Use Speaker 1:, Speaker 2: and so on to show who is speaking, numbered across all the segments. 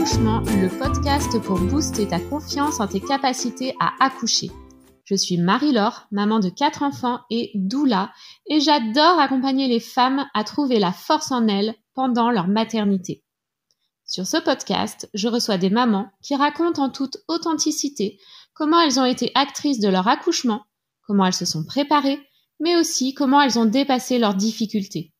Speaker 1: Accouchement, le podcast pour booster ta confiance en tes capacités à accoucher. Je suis Marie-Laure, maman de 4 enfants et doula, et j'adore accompagner les femmes à trouver la force en elles pendant leur maternité. Sur ce podcast, je reçois des mamans qui racontent en toute authenticité comment elles ont été actrices de leur accouchement, comment elles se sont préparées, mais aussi comment elles ont dépassé leurs difficultés.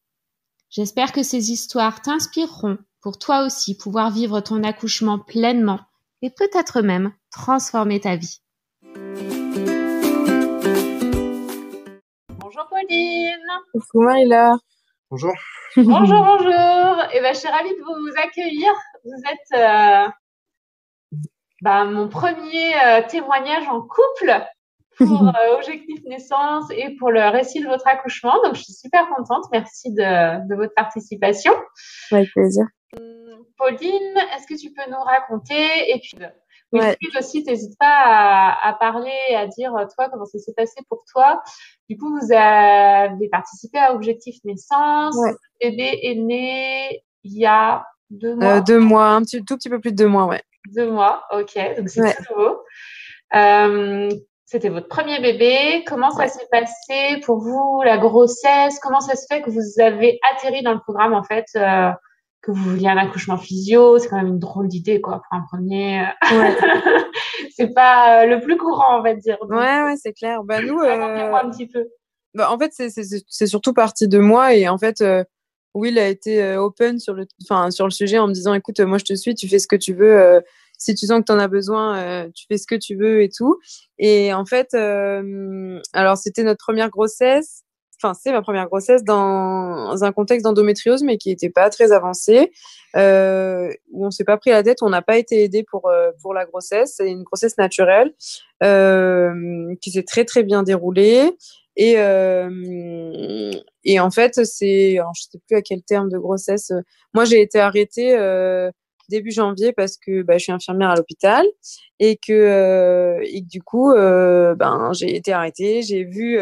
Speaker 1: J'espère que ces histoires t'inspireront pour toi aussi pouvoir vivre ton accouchement pleinement et peut-être même transformer ta vie. Bonjour Pauline.
Speaker 2: Coucou Marie-Laure.
Speaker 3: Bonjour.
Speaker 1: Bonjour. Je suis ravie de vous accueillir. Vous êtes mon premier témoignage en couple pour Objectif Naissance et pour le récit de votre accouchement. Donc, je suis super contente. Merci de votre participation.
Speaker 2: Avec plaisir.
Speaker 1: Pauline, est-ce que tu peux nous raconter? Et puis, Wilfried aussi, n'hésite pas à parler, à dire, toi, comment ça s'est passé pour toi. Du coup, vous avez participé à Objectif Naissance.
Speaker 2: Ouais.
Speaker 1: Le bébé est né il y a 2 mois.
Speaker 2: 2 mois, tout petit peu plus de 2 mois, ouais.
Speaker 1: 2 mois, ok. Donc, c'est tout nouveau. C'était votre premier bébé. Comment ça s'est passé pour vous, la grossesse? Comment ça se fait que vous avez atterri dans le programme, en fait, que vous vouliez un accouchement physio? C'est quand même une drôle d'idée, quoi, pour un premier.
Speaker 2: Ouais.
Speaker 1: C'est pas le plus courant, on va dire. Donc,
Speaker 2: ouais, c'est clair. Bah, nous,
Speaker 1: racontez-moi un petit peu.
Speaker 2: Bah, en fait, c'est surtout parti de moi. Et en fait, Will a été open sur le sujet en me disant, écoute, moi, je te suis, tu fais ce que tu veux. Si tu sens que tu en as besoin, tu fais ce que tu veux et tout. Et en fait, alors, c'était notre première grossesse. Enfin, c'est ma première grossesse dans un contexte d'endométriose, mais qui n'était pas très avancé, où on s'est pas pris la tête, on n'a pas été aidé pour la grossesse. C'est une grossesse naturelle qui s'est très très bien déroulée. Et en fait, alors, je sais plus à quel terme de grossesse. Moi, j'ai été arrêtée début janvier parce que je suis infirmière à l'hôpital et que du coup, j'ai été arrêtée. J'ai vu.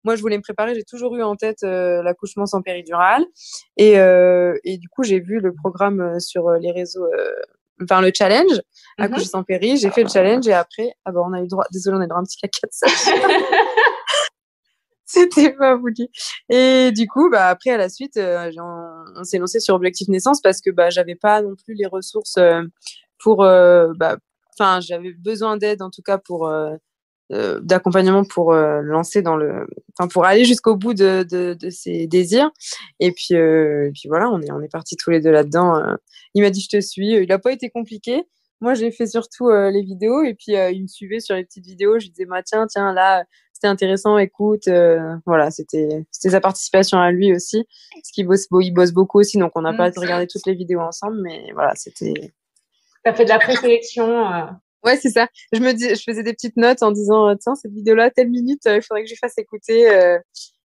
Speaker 2: Moi, je voulais me préparer. J'ai toujours eu en tête l'accouchement sans péridurale. Et du coup, j'ai vu le programme sur les réseaux, le challenge, accoucher sans péri. J'ai fait le challenge et après, on a eu droit. Désolée, on a eu droit à un petit caca de sage. C'était pas voulu. Et du coup, après, à la suite, on s'est lancé sur Objectif Naissance parce que j'avais pas non plus les ressources pour. J'avais besoin d'aide en tout cas pour. D'accompagnement pour lancer pour aller jusqu'au bout de ses désirs et puis voilà, on est partis tous les deux là-dedans. Il m'a dit je te suis, il a pas été compliqué. Moi j'ai fait surtout les vidéos et puis il me suivait sur les petites vidéos. Je lui disais tiens là c'était intéressant, écoute. Voilà, c'était sa participation à lui aussi parce qu'il bosse beaucoup aussi, donc on n'a pas regardé toutes les vidéos ensemble, mais voilà, c'était.
Speaker 1: T'as fait de la présélection.
Speaker 2: Ouais, c'est ça. Je faisais des petites notes en disant, tiens, cette vidéo-là, telle minute, il faudrait que je fasse écouter.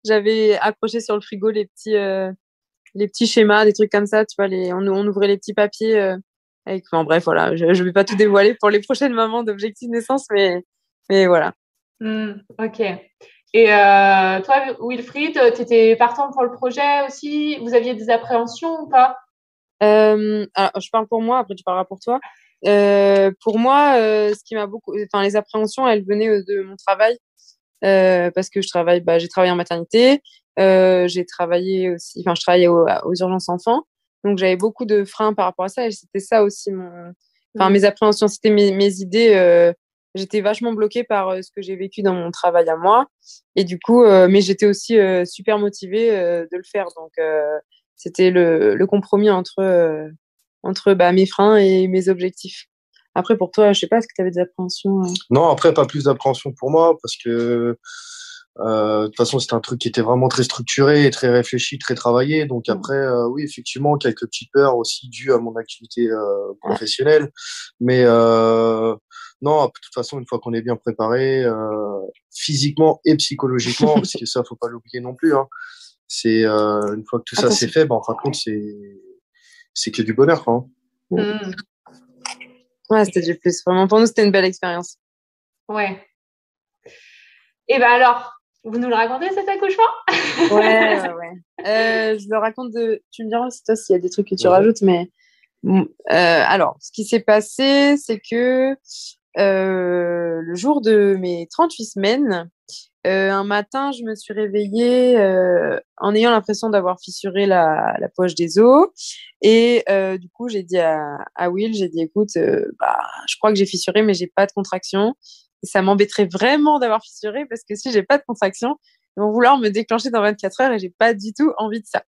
Speaker 2: J'avais accroché sur le frigo les petits schémas, des trucs comme ça, tu vois, on ouvrait les petits papiers bref, voilà. Je vais pas tout dévoiler pour les prochaines mamans d'Objectif Naissance, mais voilà.
Speaker 1: Ok. Et toi, Wilfried, t'étais partant pour le projet aussi? Vous aviez des appréhensions ou pas?
Speaker 2: Alors, je parle pour moi, après tu parleras pour toi. Pour moi, ce qui m'a les appréhensions, elles venaient de mon travail, parce que j'ai travaillé en maternité, j'ai travaillé aussi, je travaillais aux urgences enfants, donc j'avais beaucoup de freins par rapport à ça, et c'était ça aussi mes appréhensions, c'était mes idées. J'étais vachement bloquée par ce que j'ai vécu dans mon travail à moi, et du coup, mais j'étais aussi super motivée de le faire, donc c'était le compromis entre mes freins et mes objectifs. Après, pour toi, je sais pas, est-ce que tu avais des appréhensions?
Speaker 3: Non, après, pas plus d'appréhension pour moi, parce que de toute façon, c'était un truc qui était vraiment très structuré, très réfléchi, très travaillé. Donc après, oui, effectivement, quelques petites peurs aussi dues à mon activité professionnelle. Mais non, de toute façon, une fois qu'on est bien préparé, physiquement et psychologiquement, parce que ça, faut pas l'oublier non plus, hein. C'est une fois que tout ça c'est fait, en fin de compte, c'est que du bonheur, quoi.
Speaker 2: Ouais, c'était du plus. Vraiment, pour nous, c'était une belle expérience.
Speaker 1: Ouais. Et alors, vous nous le racontez, cet accouchement?
Speaker 2: Ouais. Je le raconte tu me diras aussi, toi, s'il y a des trucs que tu rajoutes, mais Alors, ce qui s'est passé, c'est que le jour de mes 38 semaines, un matin, je me suis réveillée en ayant l'impression d'avoir fissuré la poche des os. Et du coup, j'ai dit à Will, j'ai dit, écoute, je crois que j'ai fissuré, mais j'ai pas de contraction. Et ça m'embêterait vraiment d'avoir fissuré parce que si j'ai pas de contraction, ils vont vouloir me déclencher dans 24 heures et j'ai pas du tout envie de ça.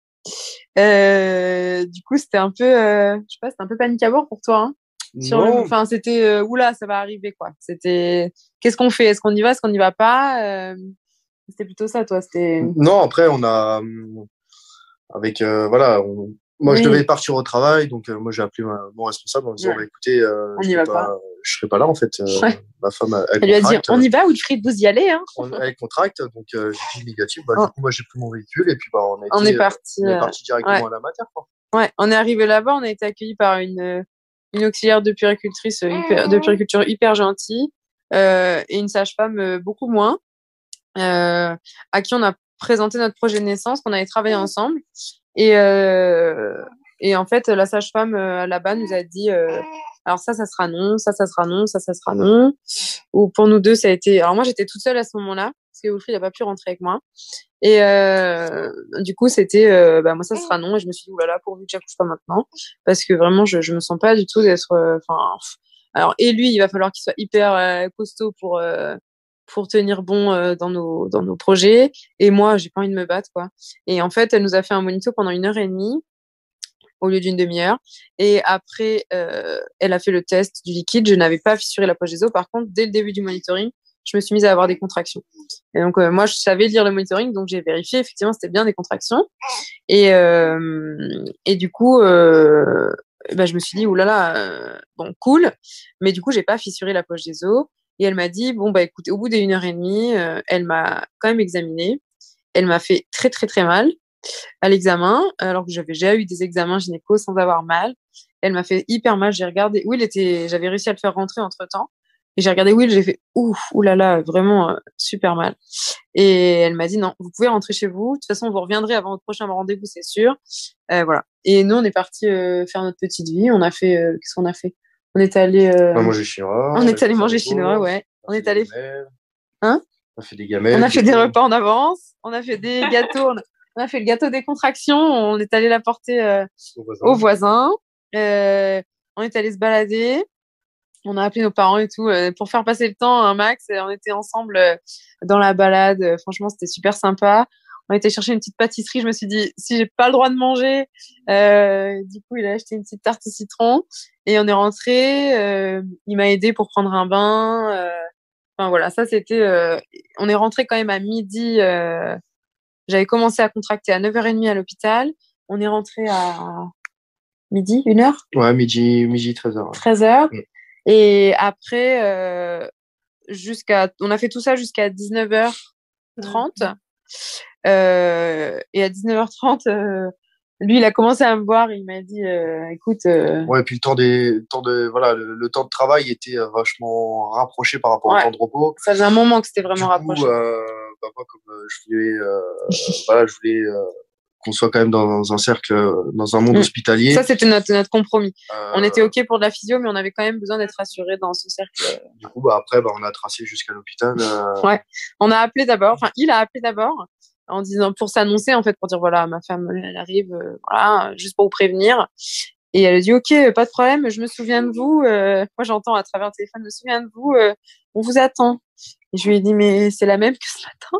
Speaker 2: Du coup, c'était un peu, je sais pas, c'était un peu panique à bord pour toi, hein. Enfin, c'était oula, ça va arriver quoi. C'était, qu'est-ce qu'on fait? Est-ce qu'on y va? Est-ce qu'on n'y va pas? C'était plutôt ça, toi. C'était.
Speaker 3: Non, après, on a, avec, voilà, moi, je devais partir au travail, donc moi, j'ai appelé mon responsable en disant, écoutez,
Speaker 2: on n'y va pas.
Speaker 3: Je serai pas là, en fait. Ma femme,
Speaker 2: elle lui a dit, on y va, Wilfried, vous y allez, hein.
Speaker 3: Elle contracte, donc j'ai dit négatif. Du coup, moi, j'ai pris mon véhicule et puis
Speaker 2: on est parti
Speaker 3: directement à la matière, quoi.
Speaker 2: Ouais, on est arrivé là-bas, on a été accueillis par une auxiliaire de puéricultrice de puériculture hyper gentille et une sage-femme beaucoup moins, à qui on a présenté notre projet de naissance, qu'on avait travaillé ensemble. Et en fait, la sage-femme là-bas nous a dit alors ça sera non, ça sera non, ça sera non. Ou pour nous deux, ça a été. Alors moi, j'étais toute seule à ce moment-là parce que Wilfried n'a pas pu rentrer avec moi. Et du coup, c'était moi ça sera non. Et je me suis dit oulala, pourvu que j'accouche pas maintenant, parce que vraiment, je me sens pas du tout d'être. Alors et lui, il va falloir qu'il soit hyper costaud pour tenir bon dans nos projets. Et moi, j'ai pas envie de me battre quoi. Et en fait, elle nous a fait un monito pendant 1h30 au lieu d'une demi-heure. Et après, elle a fait le test du liquide. Je n'avais pas fissuré la poche des os. Par contre, dès le début du monitoring, je me suis mise à avoir des contractions. Et donc, moi, je savais lire le monitoring, donc j'ai vérifié. Effectivement, c'était bien des contractions. Et du coup, je me suis dit, oulala, bon, cool. Mais du coup, j'ai pas fissuré la poche des os. Et elle m'a dit, bon, écoutez, au bout des 1h30, elle m'a quand même examinée. Elle m'a fait très, très, très mal à l'examen, alors que j'avais déjà eu des examens gynéco sans avoir mal. Elle m'a fait hyper mal. J'ai regardé Will, j'avais réussi à le faire rentrer entre-temps. Et j'ai regardé Will, j'ai fait oulala, vraiment super mal. Et elle m'a dit non, vous pouvez rentrer chez vous. De toute façon, vous reviendrez avant votre prochain rendez-vous, c'est sûr. Voilà. Et nous, on est parti faire notre petite vie. On a fait, qu'est-ce qu'on a fait? On est allé
Speaker 3: manger chinois.
Speaker 2: On est allé manger chinois, ouais. On est allé. Hein?
Speaker 3: On a fait des gamelles.
Speaker 2: On a fait des repas en avance. On a fait des gâteaux. On a fait le gâteau des contractions. On est allé l'apporter aux voisins. On est allé se balader. On a appelé nos parents et tout pour faire passer le temps un max. On était ensemble dans la balade. Franchement, c'était super sympa. On a été chercher une petite pâtisserie. Je me suis dit, si j'ai pas le droit de manger, du coup, il a acheté une petite tarte au citron et on est rentré. Il m'a aidé pour prendre un bain. Enfin voilà, ça c'était. On est rentré quand même à midi. J'avais commencé à contracter à 9h30 à l'hôpital. On est rentré à midi, 1h?
Speaker 3: Ouais, midi 13h.
Speaker 2: 13h. Ouais. Et après, on a fait tout ça jusqu'à 19h30. Et à 19h30, lui, il a commencé à me voir. Il m'a dit, écoute.
Speaker 3: Ouais, et puis le temps de travail était vachement rapproché par rapport au temps de repos.
Speaker 2: Ça faisait un moment que c'était vraiment rapproché.
Speaker 3: Moi, comme je voulais qu'on soit quand même dans un cercle, dans un monde hospitalier.
Speaker 2: Ça, c'était notre compromis. On était OK pour de la physio, mais on avait quand même besoin d'être rassurés dans ce cercle.
Speaker 3: Du coup, après, on a tracé jusqu'à l'hôpital.
Speaker 2: Ouais. Il a appelé d'abord en disant, pour s'annoncer, en fait, pour dire, voilà, ma femme, elle arrive, voilà, juste pour vous prévenir. Et elle a dit, OK, pas de problème, je me souviens de vous. Moi, j'entends à travers le téléphone, je me souviens de vous, on vous attend. Et je lui ai dit, mais c'est la même que ce matin.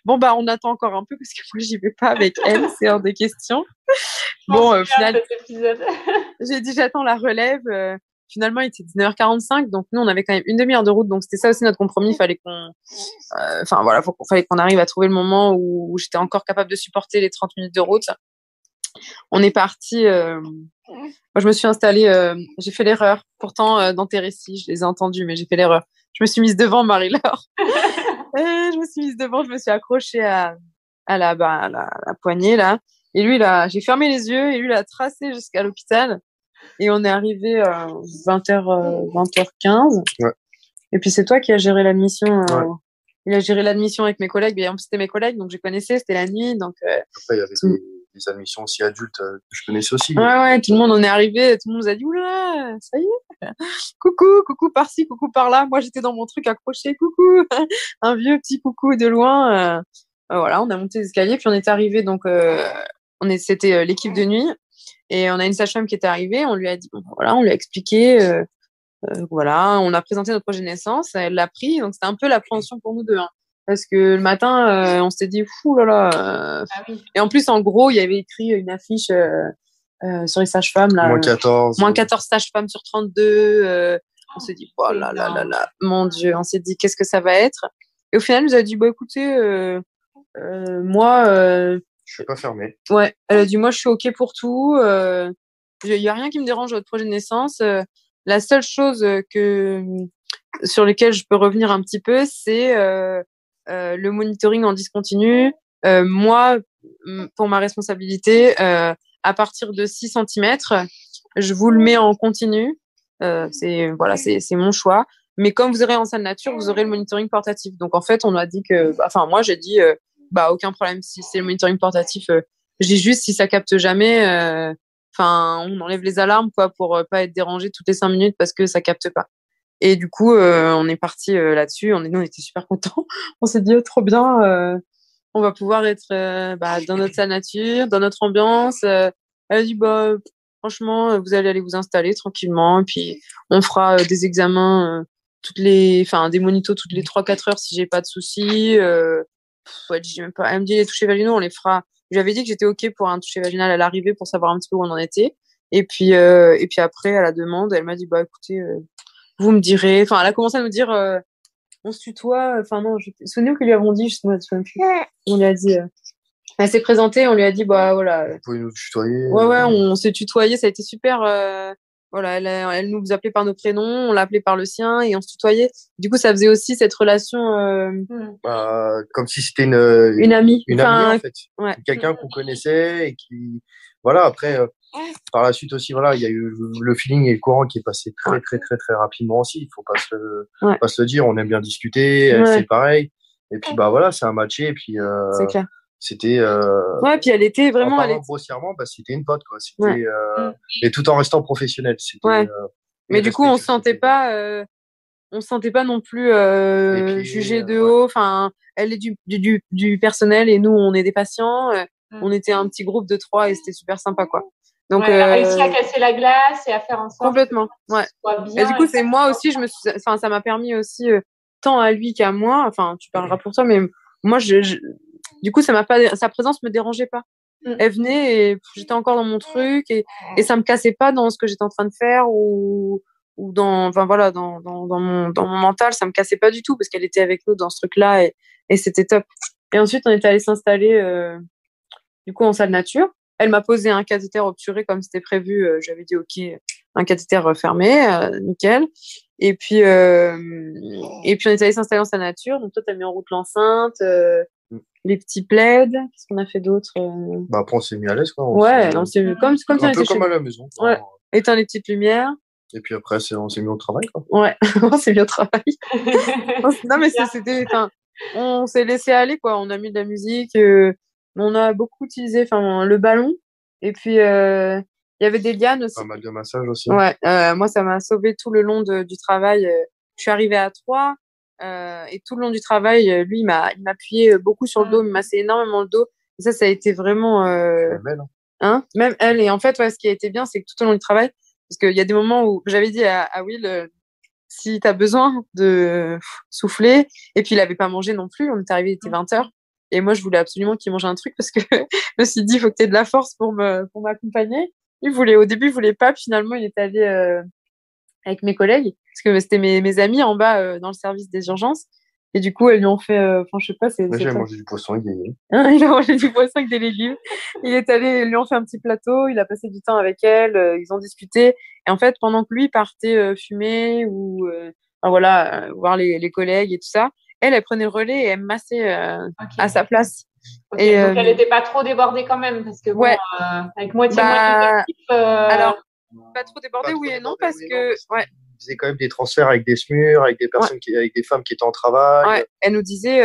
Speaker 2: Bon, on attend encore un peu parce que moi, j'y vais pas avec elle, c'est hors de question. Bon, au final, j'ai dit, j'attends la relève. Finalement, il était 19h45, donc nous, on avait quand même une demi-heure de route, donc c'était ça aussi notre compromis. Il fallait fallait qu'on arrive à trouver le moment où j'étais encore capable de supporter les 30 minutes de route. On est parti. Moi, je me suis installée. J'ai fait l'erreur. Pourtant, dans tes récits, je les ai entendus, mais j'ai fait l'erreur. Je me suis mise devant Marie-Laure. Je me suis mise devant. Je me suis accrochée à la poignée là. Et lui, j'ai fermé les yeux et lui, il a tracé jusqu'à l'hôpital. Et on est arrivé à 20h15.
Speaker 3: Ouais.
Speaker 2: Et puis, c'est toi qui as géré l'admission.
Speaker 3: Ouais.
Speaker 2: Il a géré l'admission avec mes collègues. Et en plus, c'était mes collègues, donc je connaissais. C'était la nuit. Donc,
Speaker 3: après, il y avait des admissions aussi adultes que je connaissais aussi.
Speaker 2: Ouais, tout le monde en est arrivé, tout le monde nous a dit oula, ça y est, coucou par-ci, coucou par-là. Moi, j'étais dans mon truc accroché, coucou, un vieux petit coucou de loin. Voilà, on a monté les escaliers, puis on est arrivé, donc c'était l'équipe de nuit, et on a une sage-femme qui était arrivée, on lui a dit, bon, voilà, on lui a expliqué, voilà, on a présenté notre projet de naissance, elle l'a pris, donc c'était un peu l'appréhension pour nous deux, hein. Parce que le matin, on s'était dit, fou là là.
Speaker 1: Ah oui.
Speaker 2: Et en plus, en gros, il y avait écrit une affiche sur les sages-femmes. Là,
Speaker 3: moins
Speaker 2: 14 sages-femmes sur 32. On s'est dit, oh là là là là, mon Dieu. On s'est dit, qu'est-ce que ça va être? Et au final, elle nous a dit, bah écoutez, moi.
Speaker 3: je suis pas fermée.
Speaker 2: Ouais, elle a dit, moi, je suis OK pour tout. Il y a rien qui me dérange à votre projet de naissance. La seule chose sur lesquelles je peux revenir un petit peu, c'est le monitoring en discontinu. Moi, pour ma responsabilité, à partir de 6 centimètres, je vous le mets en continu. C'est mon choix. Mais comme vous aurez en salle nature, vous aurez le monitoring portatif. Donc en fait, on a dit que, moi j'ai dit, aucun problème si c'est le monitoring portatif. Je dis juste si ça capte jamais, on enlève les alarmes quoi pour pas être dérangé toutes les 5 minutes parce que ça capte pas. Et du coup, on est parti là-dessus. Nous, on était super contents. On s'est dit, oh, trop bien, on va pouvoir être dans notre salle nature, dans notre ambiance. Elle a dit, franchement, vous allez aller vous installer tranquillement. Et puis, on fera des examens, des monitos toutes les 3-4 heures si j'ai pas de soucis. Elle me dit, les touchés vaginaux, on les fera. J'avais dit que j'étais OK pour un toucher vaginal à l'arrivée pour savoir un petit peu où on en était. Et puis après, à la demande, elle m'a dit, écoutez, vous me direz. Enfin, elle a commencé à nous dire, on se tutoie. Enfin, non, souvenez-vous que lui avons dit, je me souviens plus. On lui a dit, elle s'est présentée, on lui a dit, voilà.
Speaker 3: Vous pouvez nous tutoyer.
Speaker 2: Ouais, on s'est tutoyé, ça a été super. Voilà, elle nous appelait par nos prénoms, on l'appelait par le sien et on se tutoyait. Du coup, ça faisait aussi cette relation.
Speaker 3: Comme si c'était une
Speaker 2: amie.
Speaker 3: Une amie, en fait.
Speaker 2: Ouais.
Speaker 3: Quelqu'un qu'on connaissait et qui, voilà, après, par la suite aussi, voilà, il y a eu le feeling et le courant qui est passé très, très, très, très rapidement aussi. Il faut pas se le dire. On aime bien discuter. Elle, c'est pareil. Et puis, voilà, c'est un matché. Et puis,
Speaker 2: c'est clair.
Speaker 3: C'était.
Speaker 2: Ouais, puis elle était vraiment.
Speaker 3: Grossièrement, c'était une pote, quoi. C'était, et tout en restant professionnel. C'était,
Speaker 2: mais du coup, on se sentait pas non plus jugé de haut. Enfin, elle est du personnel et nous, on est des patients. On était un petit groupe de 3 et c'était super sympa, quoi. Donc,
Speaker 1: elle a réussi à casser la glace et à faire en sorte
Speaker 2: complètement. Ouais.
Speaker 1: Bien,
Speaker 2: et du coup, c'est moi aussi, ça m'a permis aussi, tant à lui qu'à moi. Enfin, tu parleras pour toi, mais moi, du coup, sa présence me dérangeait pas. Elle venait et j'étais encore dans mon truc et ça me cassait pas dans ce que j'étais en train de faire ou dans mon mental, ça me cassait pas du tout parce qu'elle était avec nous dans ce truc-là et c'était top. Et ensuite, on est allé s'installer du coup en salle nature. Elle m'a posé un cathéter obturé comme c'était prévu. J'avais dit OK, un cathéter fermé, nickel. Et puis on est allé s'installer en salle nature. Donc toi, t'as mis en route l'enceinte. Les petits plaids, qu'est-ce qu'on a fait d'autre
Speaker 3: après on s'est mis à l'aise, quoi.
Speaker 2: On s'est mis comme si on était
Speaker 3: comme à la maison.
Speaker 2: Ouais. Éteint les petites lumières.
Speaker 3: Et puis après on s'est mis au travail, quoi.
Speaker 2: Ouais, on s'est mis au travail. Non mais on s'est laissé aller, quoi. On a mis de la musique, on a beaucoup utilisé le ballon et puis il y avait des lianes aussi.
Speaker 3: Pas mal de massages aussi.
Speaker 2: Ouais, moi ça m'a sauvé tout le long du travail. Je suis arrivée à 3. Et tout le long du travail, lui, il m'a appuyé beaucoup sur le dos, il m'a massé énormément le dos. Et ça a été vraiment. Même elle. Et en fait, ce qui a été bien, c'est que tout au long du travail, parce qu'il y a des moments où j'avais dit à Will, si t'as besoin de souffler, et puis il avait pas mangé non plus, on est arrivé, il était 20h. Et moi, je voulais absolument qu'il mange un truc parce que je me suis dit, il faut que t'aies de la force pour m'accompagner. Au début, il voulait pas, puis finalement, il est allé avec mes collègues, parce que c'était mes amis en bas dans le service des urgences. Et du coup, elles lui ont fait, je sais pas,
Speaker 3: Moi, j'ai mangé du poisson avec des légumes.
Speaker 2: Il a mangé du poisson avec des légumes. Ils lui ont fait un petit plateau, il a passé du temps avec elle, ils ont discuté. Et en fait, pendant que lui partait fumer ou, voir les collègues et tout ça, elle prenait le relais et elle me massait à sa place.
Speaker 1: Okay, et donc, elle n'était pas trop débordée quand même, parce que avec moitié d'équipe.
Speaker 2: Alors, pas trop débordée, oui et non, parce que
Speaker 3: il faisait quand même des transferts avec des SMUR, avec des personnes avec des femmes qui étaient en travail.
Speaker 2: Ouais, elle nous disait.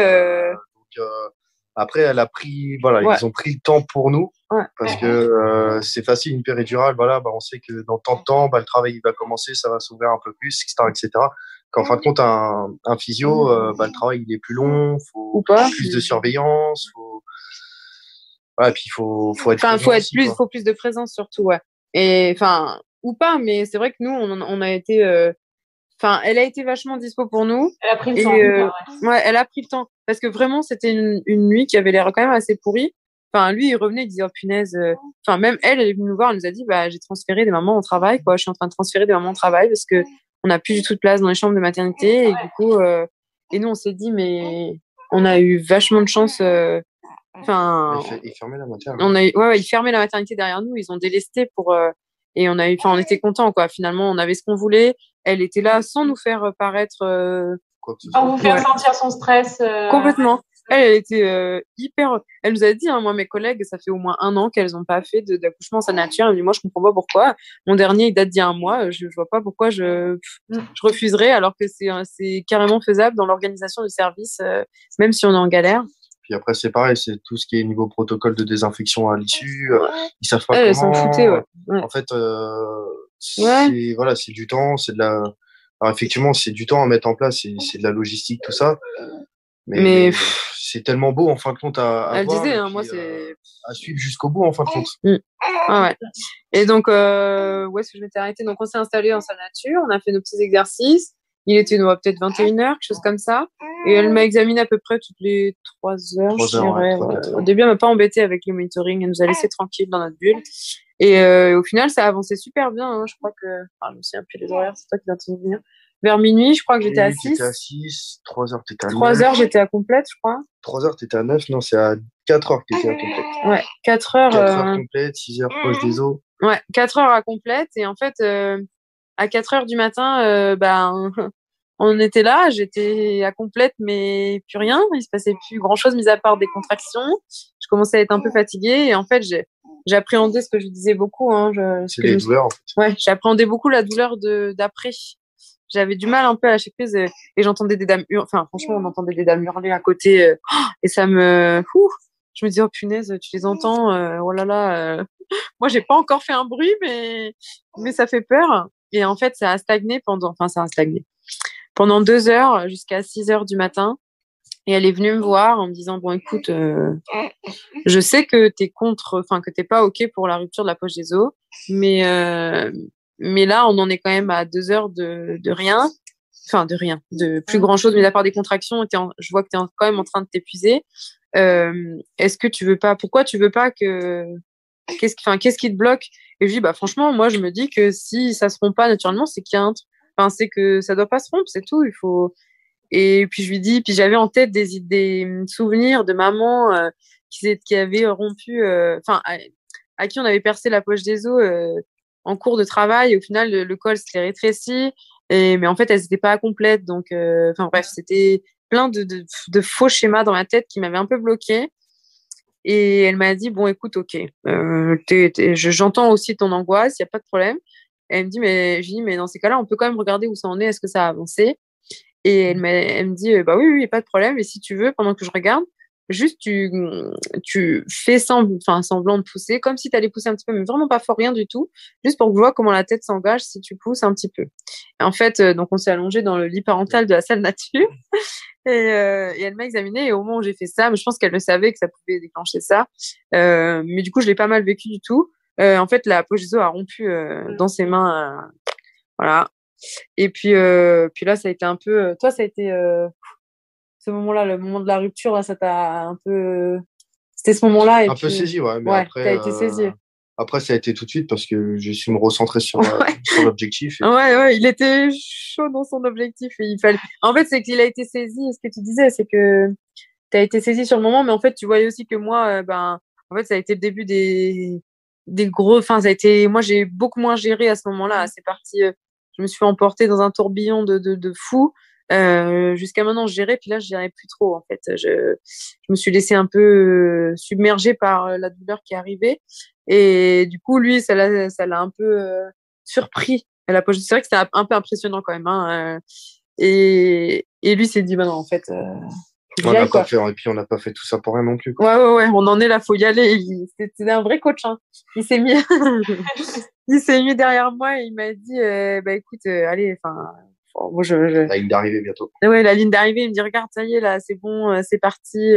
Speaker 3: Après, elle a pris, ils ont pris le temps pour nous.
Speaker 2: Ouais.
Speaker 3: Parce que c'est facile, une péridurale, voilà, on sait que dans tant de temps, le travail il va commencer, ça va s'ouvrir un peu plus, etc., etc. Qu'en fin de compte, un physio, le travail il est plus long, faut plus de surveillance, voilà, puis faut être
Speaker 2: faut être
Speaker 3: aussi,
Speaker 2: plus, faut plus de présence surtout, ouais. Et ou pas, mais c'est vrai que nous, on a été, elle a été vachement dispo pour nous.
Speaker 1: Elle a pris le temps.
Speaker 2: Ouais, elle a pris le temps. Parce que vraiment, c'était une nuit qui avait l'air quand même assez pourrie. Lui, il revenait, il disait, oh punaise. Même elle est venue nous voir, elle nous a dit, j'ai transféré des mamans au travail, quoi. Je suis en train de transférer des mamans au travail parce que on n'a plus du tout de place dans les chambres de maternité. Et du coup, et nous, on s'est dit, mais on a eu vachement de chance.
Speaker 3: Ils fermaient la maternité.
Speaker 2: Ils fermaient la maternité derrière nous. Ils ont délesté et on était contents, quoi. Finalement, on avait ce qu'on voulait. Elle était là sans nous faire paraître.
Speaker 1: Sans vous faire sentir son stress.
Speaker 2: Complètement. Elle était hyper. Elle nous a dit, moi, mes collègues, ça fait au moins 1 an qu'elles n'ont pas fait d'accouchement en sa nature. Elle me dit, moi, je comprends pas pourquoi. Mon dernier, il date d'il y a 1 mois. Je vois pas pourquoi je refuserais, alors que c'est carrément faisable dans l'organisation du service, même si on est en galère.
Speaker 3: Puis après, c'est pareil, c'est tout ce qui est niveau protocole de désinfection à l'issue. Ils savent pas comment.
Speaker 2: Elles s'en foutaient, ouais.
Speaker 3: En fait, c'est du temps, c'est de la. Alors effectivement, c'est du temps à mettre en place, c'est de la logistique, tout ça. Mais c'est tellement beau en fin de compte à
Speaker 2: elle
Speaker 3: voir.
Speaker 2: Disait,
Speaker 3: puis,
Speaker 2: moi c'est
Speaker 3: à suivre jusqu'au bout en fin de compte.
Speaker 2: Ouais. Et donc où est-ce que je m'étais arrêtée? Donc on s'est installé en salle nature, on a fait nos petits exercices. Il était peut-être 21h, quelque chose comme ça. Et elle m'a examiné à peu près toutes les 3 heures, je dirais. Au début, elle m'a pas embêtée avec le monitoring, elle nous a laissé tranquille dans notre bulle. Et au final, ça a avancé super bien. Hein. Je crois que, je me souviens plus les horaires, c'est toi qui vas te souvenir. Vers minuit, je crois que j'étais à 6.
Speaker 3: J'étais à 6, 3 heures, t'étais à 9.
Speaker 2: 3 heures, j'étais à complète, je crois.
Speaker 3: 3 heures, t'étais à 9. Non, c'est à 4 heures que t'étais à complète.
Speaker 2: Ouais, 4 heures.
Speaker 3: 4 heures complète, 6 heures proche des os.
Speaker 2: Ouais, 4 heures à complète. Et en fait, à 4 heures du matin, on était là, j'étais à complète, mais plus rien. Il se passait plus grand-chose, mis à part des contractions. Je commençais à être un peu fatiguée. Et en fait, j'appréhendais ce que je disais beaucoup. Hein,
Speaker 3: c'est les douleurs, en fait.
Speaker 2: Ouais, j'appréhendais beaucoup la douleur d'après. J'avais du mal un peu à lâcher prise et j'entendais des dames franchement, on entendait des dames hurler à côté et ça me... je me dis, oh punaise, tu les entends, oh là là. Moi, j'ai pas encore fait un bruit, mais ça fait peur. Et en fait, ça a stagné pendant 2 heures jusqu'à 6 heures du matin. Et elle est venue me voir en me disant, bon, écoute, je sais que que t'es pas OK pour la rupture de la poche des os, mais là, on en est quand même à 2 heures de rien. Enfin, de rien. De plus grand chose, mais à part des contractions, je vois que t'es quand même en train de t'épuiser. Est-ce que tu veux pas, pourquoi tu veux pas qu'est-ce qui te bloque? Et je dis, franchement, moi, je me dis que si ça se rompt pas naturellement, c'est qu'il y a c'est que ça doit pas se rompre, c'est tout. Il faut. Et puis je lui dis, puis j'avais en tête des souvenirs de maman qui avait rompu, à qui on avait percé la poche des os en cours de travail. Et au final, le col s'était rétréci, mais en fait, elles n'étaient pas complètes. Donc, bref, c'était plein de faux schémas dans ma tête qui m'avaient un peu bloquée. Et elle m'a dit, bon, écoute, OK, j'entends aussi ton angoisse, il n'y a pas de problème. Et elle me dit, mais dans ces cas-là, on peut quand même regarder où ça en est, est-ce que ça a avancé? Et elle me dit, oui, pas de problème. Et si tu veux, pendant que je regarde, juste tu fais semblant de pousser, comme si tu allais pousser un petit peu, mais vraiment pas fort, rien du tout, juste pour que je vois comment la tête s'engage si tu pousses un petit peu. Et en fait, donc on s'est allongé dans le lit parental de la salle nature. Et elle m'a examinée et au moment où j'ai fait ça, mais je pense qu'elle le savait que ça pouvait déclencher ça. Mais du coup, je l'ai pas mal vécu du tout. En fait, la poche des os a rompu dans ses mains. Voilà. Et puis là, ça a été un peu... toi, ça a été ce moment-là, le moment de la rupture, là, ça t'a un peu... C'était ce moment-là.
Speaker 3: Un peu saisi, ouais. Mais après,
Speaker 2: t'as été saisi.
Speaker 3: Après, ça a été tout de suite parce que je suis me recentrer sur l'objectif.
Speaker 2: Ouais, il était chaud dans son objectif. Et il fallait... En fait, c'est qu'il a été saisi. Ce que tu disais, c'est que tu as été saisi sur le moment, mais en fait, tu voyais aussi que moi, en fait, ça a été le début des gros... Enfin, ça a été... Moi, j'ai beaucoup moins géré à ce moment-là. C'est parti... je me suis emportée dans un tourbillon de fou. Jusqu'à maintenant, je gérais, puis là, je gérais plus trop, en fait. Je me suis laissée un peu submerger par la douleur qui arrivait. Et du coup, lui, ça l'a un peu surpris à la poche. C'est vrai que c'était un peu impressionnant quand même. Hein, et lui s'est dit, non, en fait,
Speaker 3: On n'a pas fait, et puis on n'a pas fait tout ça pour rien non plus,
Speaker 2: quoi. Ouais, on en est là, faut y aller. C'était un vrai coach, hein. Il s'est mis, il s'est mis derrière moi et il m'a dit, bah écoute, allez, enfin, moi
Speaker 3: la ligne d'arrivée bientôt.
Speaker 2: Ouais, la ligne d'arrivée, il me dit, regarde, ça y est, là, c'est bon, c'est parti.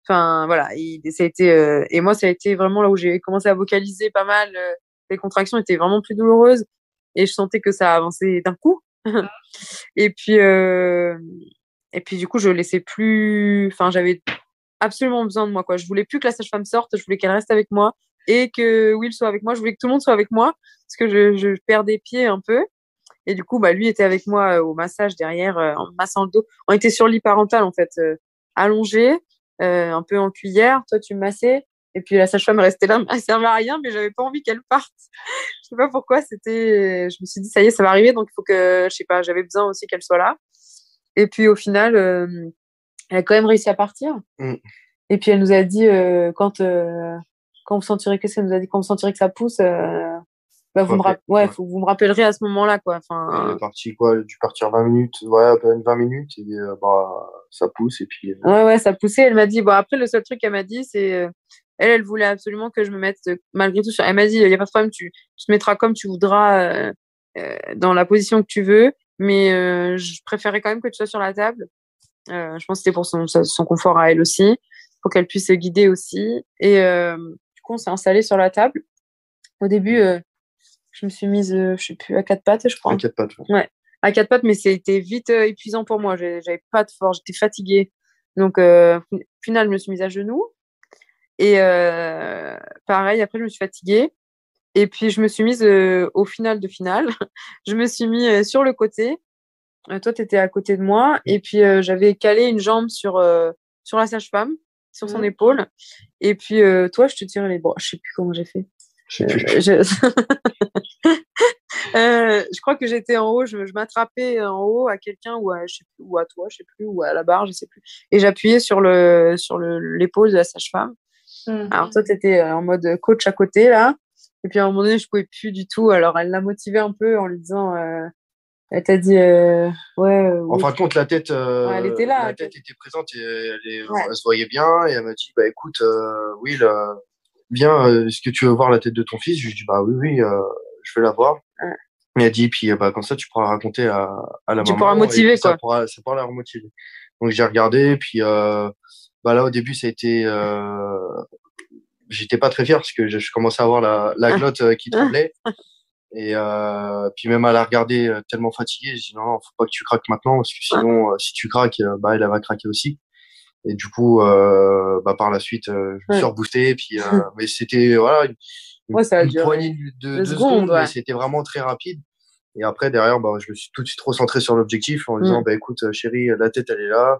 Speaker 2: Enfin, voilà, ça a été, et moi, ça a été vraiment là où j'ai commencé à vocaliser pas mal. Les contractions étaient vraiment plus douloureuses et je sentais que ça avançait d'un coup. Et puis, du coup, je laissais plus, enfin, j'avais absolument besoin de moi, quoi. Je voulais plus que la sage-femme sorte, je voulais qu'elle reste avec moi et que Will soit avec moi. Je voulais que tout le monde soit avec moi parce que je perdais pied un peu. Et du coup, bah, lui était avec moi au massage derrière, en me massant le dos. On était sur le lit parental, en fait, allongé, un peu en cuillère. Toi, tu me massais. Et puis la sage-femme restait là, elle servait à rien, mais j'avais pas envie qu'elle parte. Je sais pas pourquoi, je me suis dit, ça y est, ça va arriver, donc il faut que, je sais pas, j'avais besoin aussi qu'elle soit là. Et puis au final, elle a quand même réussi à partir. Et puis elle nous a dit, quand vous sentirez, qu'est-ce qu'elle nous a dit, quand vous sentirez que ça pousse, bah, vous me rappellerez à ce moment-là, quoi. Enfin,
Speaker 3: elle est partie, quoi, dû partir 20 minutes, ouais, à peine 20 minutes, et bah, ça pousse, et puis.
Speaker 2: Ouais, ça poussait. Elle m'a dit, bon, après, le seul truc qu'elle m'a dit, c'est, elle voulait absolument que je me mette, malgré tout, elle m'a dit, il n'y a pas de problème, tu te mettras comme tu voudras, dans la position que tu veux, mais je préférais quand même que tu sois sur la table. Je pense que c'était pour son confort à elle aussi, pour qu'elle puisse se guider aussi. Et du coup, on s'est installé sur la table. Au début, je me suis mise, je sais plus, à 4 pattes, je crois.
Speaker 3: À 4 pattes,
Speaker 2: ouais. À 4 pattes, mais c'était vite épuisant pour moi. J'avais pas de force, j'étais fatiguée. Donc, au final, je me suis mise à genoux. Et pareil, après, je me suis fatiguée. Et puis, je me suis mise au final de finale. Je me suis mise sur le côté. Toi, tu étais à côté de moi. Et puis, j'avais calé une jambe sur la sage-femme, sur son épaule. Et puis, toi, je te tirais les bras. Je sais plus comment j'ai fait. Je crois que j'étais en haut, je m'attrapais en haut à quelqu'un ou je sais plus, ou à toi, je sais plus, ou à la barre, je sais plus. Et j'appuyais sur l'épaule de la sage-femme. Alors toi, tu étais en mode coach à côté là. Et puis à un moment donné, je pouvais plus du tout. Alors elle l'a motivée un peu en lui disant, elle t'a dit,
Speaker 3: en fin de compte, la tête,
Speaker 2: elle était là.
Speaker 3: La tête était présente et elle se voyait bien. Et elle m'a dit, bah écoute, Will, viens, est-ce que tu veux voir la tête de ton fils? Je lui ai dit, bah oui, je vais la voir. Et elle dit, puis bah comme ça, tu pourras raconter à la maman.
Speaker 2: Tu pourras motiver, quoi.
Speaker 3: Ça pourra la remotiver. Donc j'ai regardé, puis bah là au début, ça a été, j'étais pas très fier parce que je commençais à avoir la glotte qui tremblait. Et puis même à la regarder tellement fatiguée, je dis non, faut pas que tu craques maintenant parce que sinon, si tu craques, bah elle va craquer aussi. Et du coup, bah par la suite, je me suis reboosté. Puis mais c'était voilà une poignée de secondes, mais c'était vraiment très rapide. Et après derrière, bah je me suis tout de suite recentré sur l'objectif en disant bah écoute chérie, la tête elle est là.